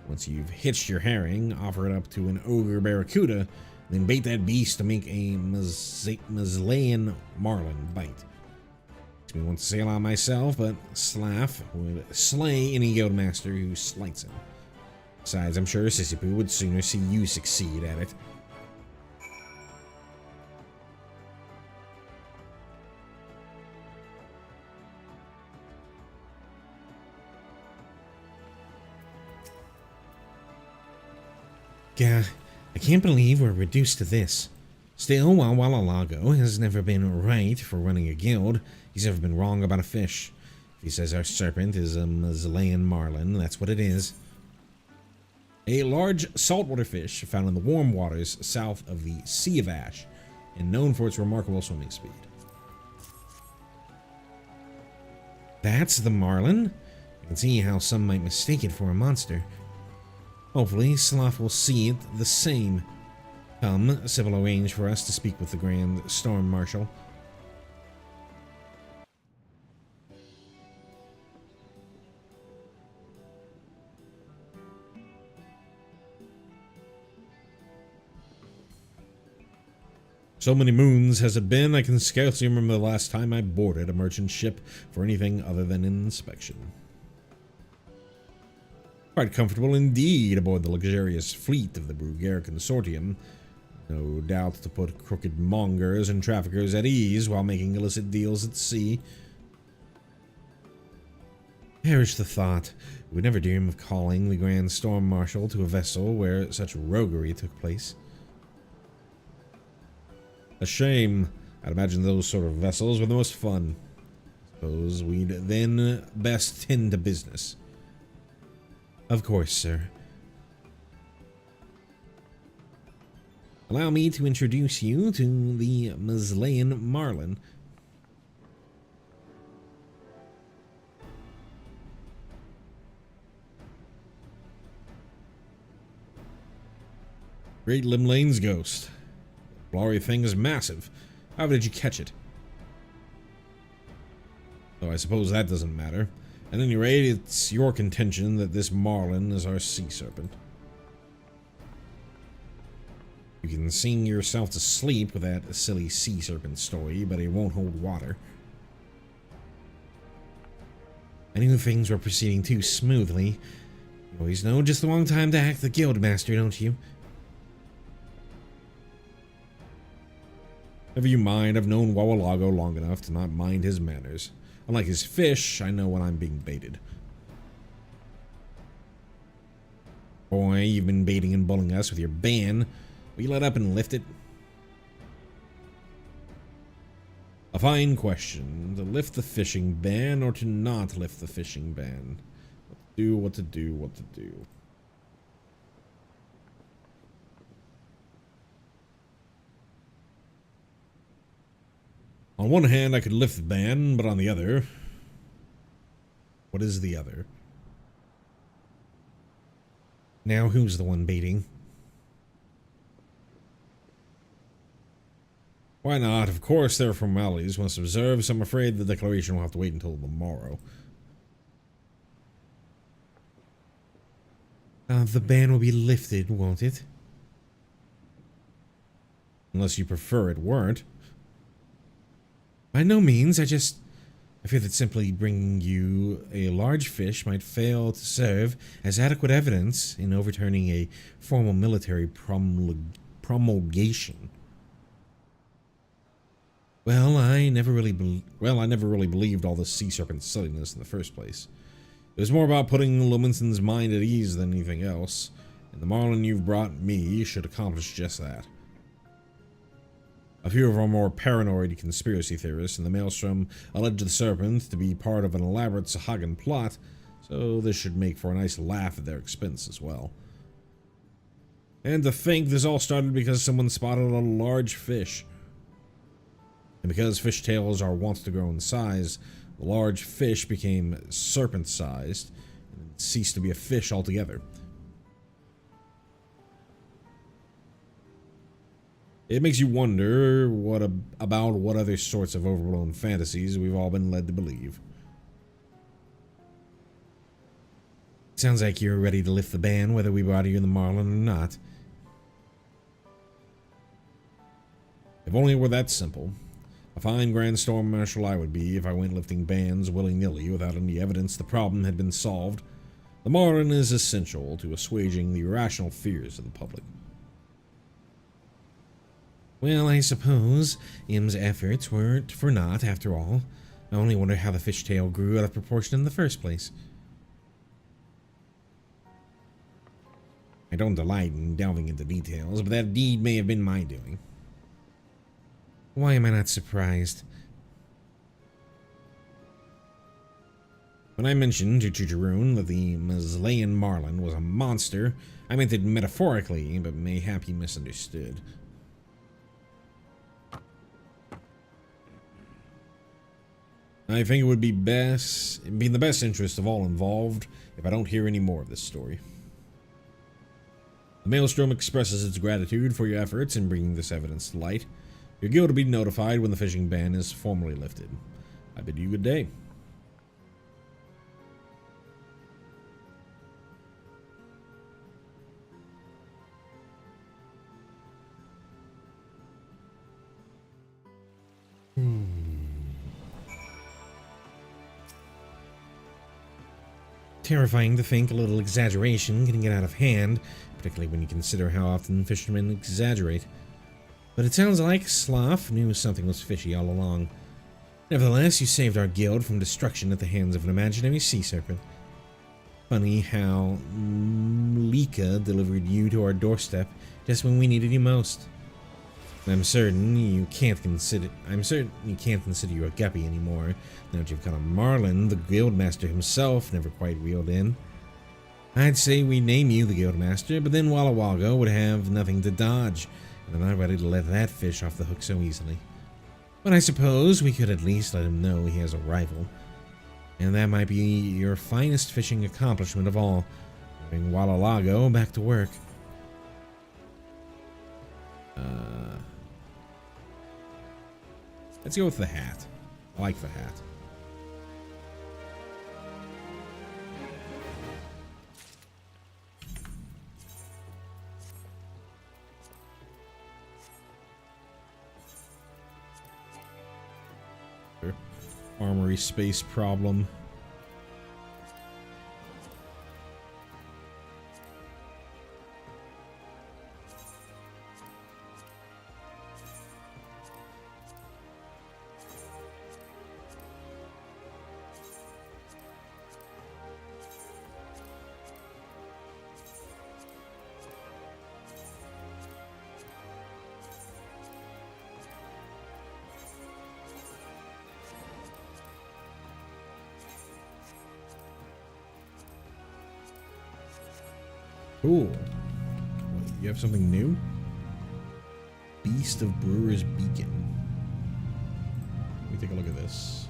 Once you've hitched your herring, offer it up to an ogre barracuda, then bait that beast to make a Mazalayan marlin bite. Makes me want to sail out myself, but Slav would slay any guildmaster who slights him. Besides, I'm sure Sissipoo would sooner see you succeed at it. Gah, I can't believe we're reduced to this. Still, while Walalago has never been right for running a guild, he's never been wrong about a fish. If he says our serpent is a Mazalayan marlin, that's what it is. A large saltwater fish found in the warm waters south of the Sea of Ash, and known for its remarkable swimming speed. That's the marlin? I can see how some might mistake it for a monster. Hopefully, Sloth will see it the same. Come, Sybil arrange for us to speak with the Grand Storm Marshal. So many moons has it been, I can scarcely remember the last time I boarded a merchant ship for anything other than an inspection. Quite comfortable indeed aboard the luxurious fleet of the Bruguer Consortium. No doubt to put crooked mongers and traffickers at ease while making illicit deals at sea. Perish the thought. We would never dream of calling the Grand Storm Marshal to a vessel where such roguery took place. A shame. I'd imagine those sort of vessels were the most fun. Suppose we'd then best tend to business. Of course, sir. Allow me to introduce you to the Mazleyan Marlin. Great Limlane's ghost. The blurry thing is massive. How did you catch it? Though I suppose that doesn't matter. At any rate, it's your contention that this Marlin is our sea serpent. You can sing yourself to sleep with that silly sea serpent story, but it won't hold water. I knew things were proceeding too smoothly. You always know just the wrong time to act the guildmaster, don't you? Never you mind, I've known Wawalago long enough to not mind his manners. Unlike his fish, I know when I'm being baited. Boy, you've been baiting and bullying us with your ban. Will you let up and lift it? A fine question. To lift the fishing ban or to not lift the fishing ban? What to do. On one hand, I could lift the ban, but on the other... What is the other? Now who's the one baiting? Why not? Of course there are formalities must observe, so I'm afraid the declaration will have to wait until the morrow. The ban will be lifted, won't it? Unless you prefer it weren't. By no means, I fear that simply bringing you a large fish might fail to serve as adequate evidence in overturning a formal military promulgation. Well, I never really believed all this sea serpent silliness in the first place. It was more about putting Luminson's mind at ease than anything else, and the Marlin you've brought me should accomplish just that. A few of our more paranoid conspiracy theorists in the Maelstrom allege the serpent to be part of an elaborate Sahagan plot, so this should make for a nice laugh at their expense as well. And to think this all started because someone spotted a large fish. And because fishtails are wont to grow in size, the large fish became serpent-sized and ceased to be a fish altogether. It makes you wonder about what other sorts of overblown fantasies we've all been led to believe. Sounds like you're ready to lift the ban whether we bother you in the Marlin or not. If only it were that simple. A fine Grand Storm Marshal I would be if I went lifting bans willy-nilly without any evidence the problem had been solved. The Marlin is essential to assuaging the irrational fears of the public. Well, I suppose Im's efforts weren't for naught after all. I only wonder how the fishtail grew out of proportion in the first place. I don't delight in delving into details, but that deed may have been my doing. Why am I not surprised? When I mentioned to Chucharoon that the Mazleyan Marlin was a monster, I meant it metaphorically, but mayhap he misunderstood. I think it would be in the best interest of all involved if I don't hear any more of this story. The Maelstrom expresses its gratitude for your efforts in bringing this evidence to light. Your guild will be notified when the fishing ban is formally lifted. I bid you good day. Terrifying to think a little exaggeration can get out of hand, particularly when you consider how often fishermen exaggerate. But it sounds like Sloth knew something was fishy all along. Nevertheless, you saved our guild from destruction at the hands of an imaginary sea serpent. Funny how Lika delivered you to our doorstep just when we needed you most. I'm certain you can't consider you a guppy anymore, now that you've got a Marlin the guildmaster himself never quite reeled in. I'd say we name you the guildmaster, but then Walla Wago would have nothing to dodge, And I'm not ready to let that fish off the hook so easily. But I suppose we could at least let him know he has a rival. And that might be your finest fishing accomplishment of all. Bring Walla back to work. Let's go with the hat. I like the hat. Armory space problem. Cool. What, you have something new? Beast of Brewer's Beacon. Let me take a look at this.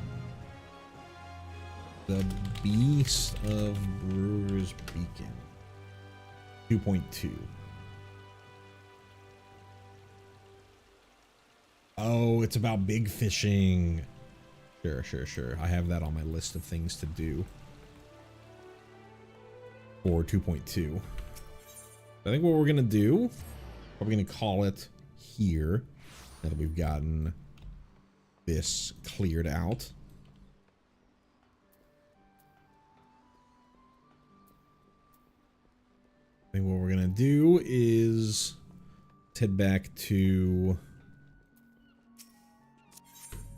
The Beast of Brewer's Beacon. 2.2. Oh, it's about big fishing. Sure. I have that on my list of things to do. For 2.2. I think what we're gonna do, we're gonna call it here, now that we've gotten this cleared out. I think what we're gonna do is head back to,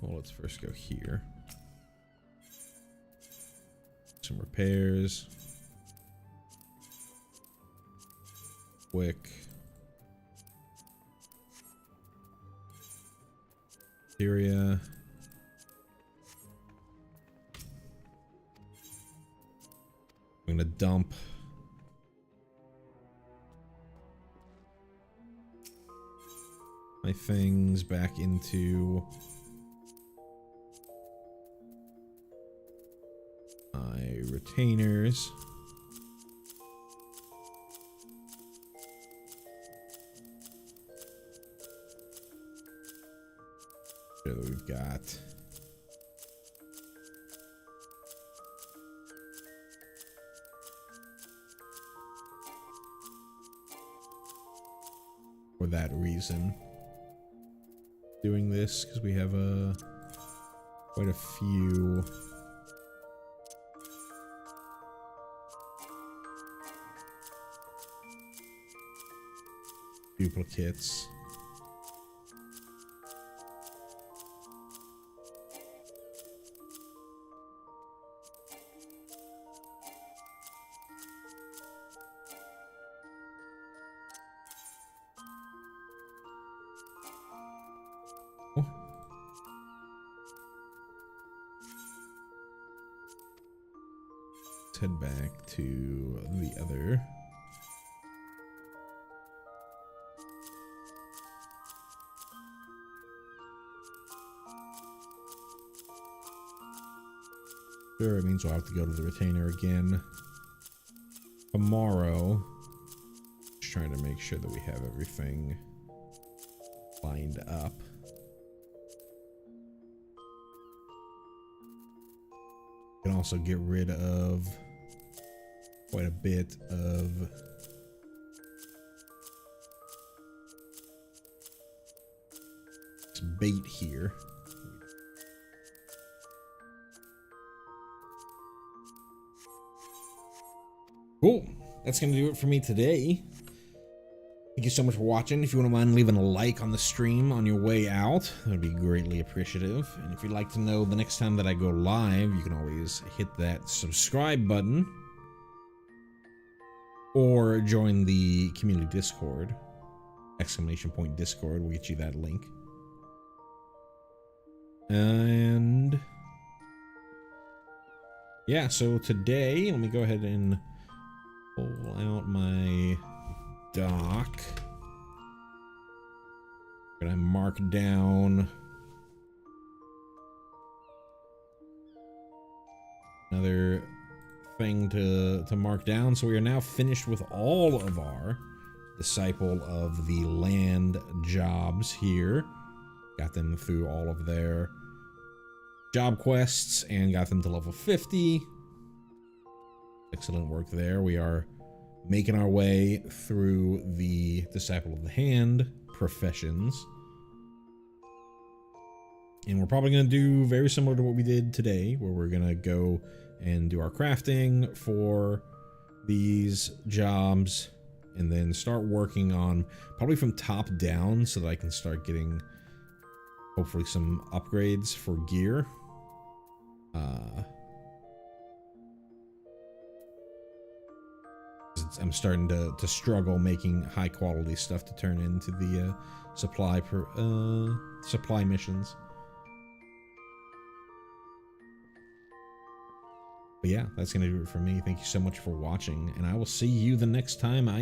well, let's first go here. Some repairs. Quick. Syria. I'm gonna dump my things back into my retainers. That we've got for that reason doing this, because we have quite a few duplicates. Head back to the other. Sure, it means we'll have to go to the retainer again tomorrow. Just trying to make sure that we have everything lined up. Can also get rid of quite a bit of this bait here. Cool. That's going to do it for me today. Thank you so much for watching. If you wouldn't mind leaving a like on the stream on your way out, that would be greatly appreciative. And if you'd like to know the next time that I go live, you can always hit that subscribe button. Or join the community Discord. !Discord will get you that link. And yeah, so today, let me go ahead and pull out my dock. Gonna mark down another thing to mark down. So we are now finished with all of our Disciple of the Land jobs here. Got them through all of their job quests and got them to level 50. Excellent work there. We are making our way through the Disciple of the Hand professions. And we're probably going to do very similar to what we did today, where we're going to go and do our crafting for these jobs and then start working on probably from top down so that I can start getting hopefully some upgrades for gear. I'm starting to struggle making high quality stuff to turn into the supply missions. But yeah, that's going to do it for me. Thank you so much for watching, and I will see you the next time I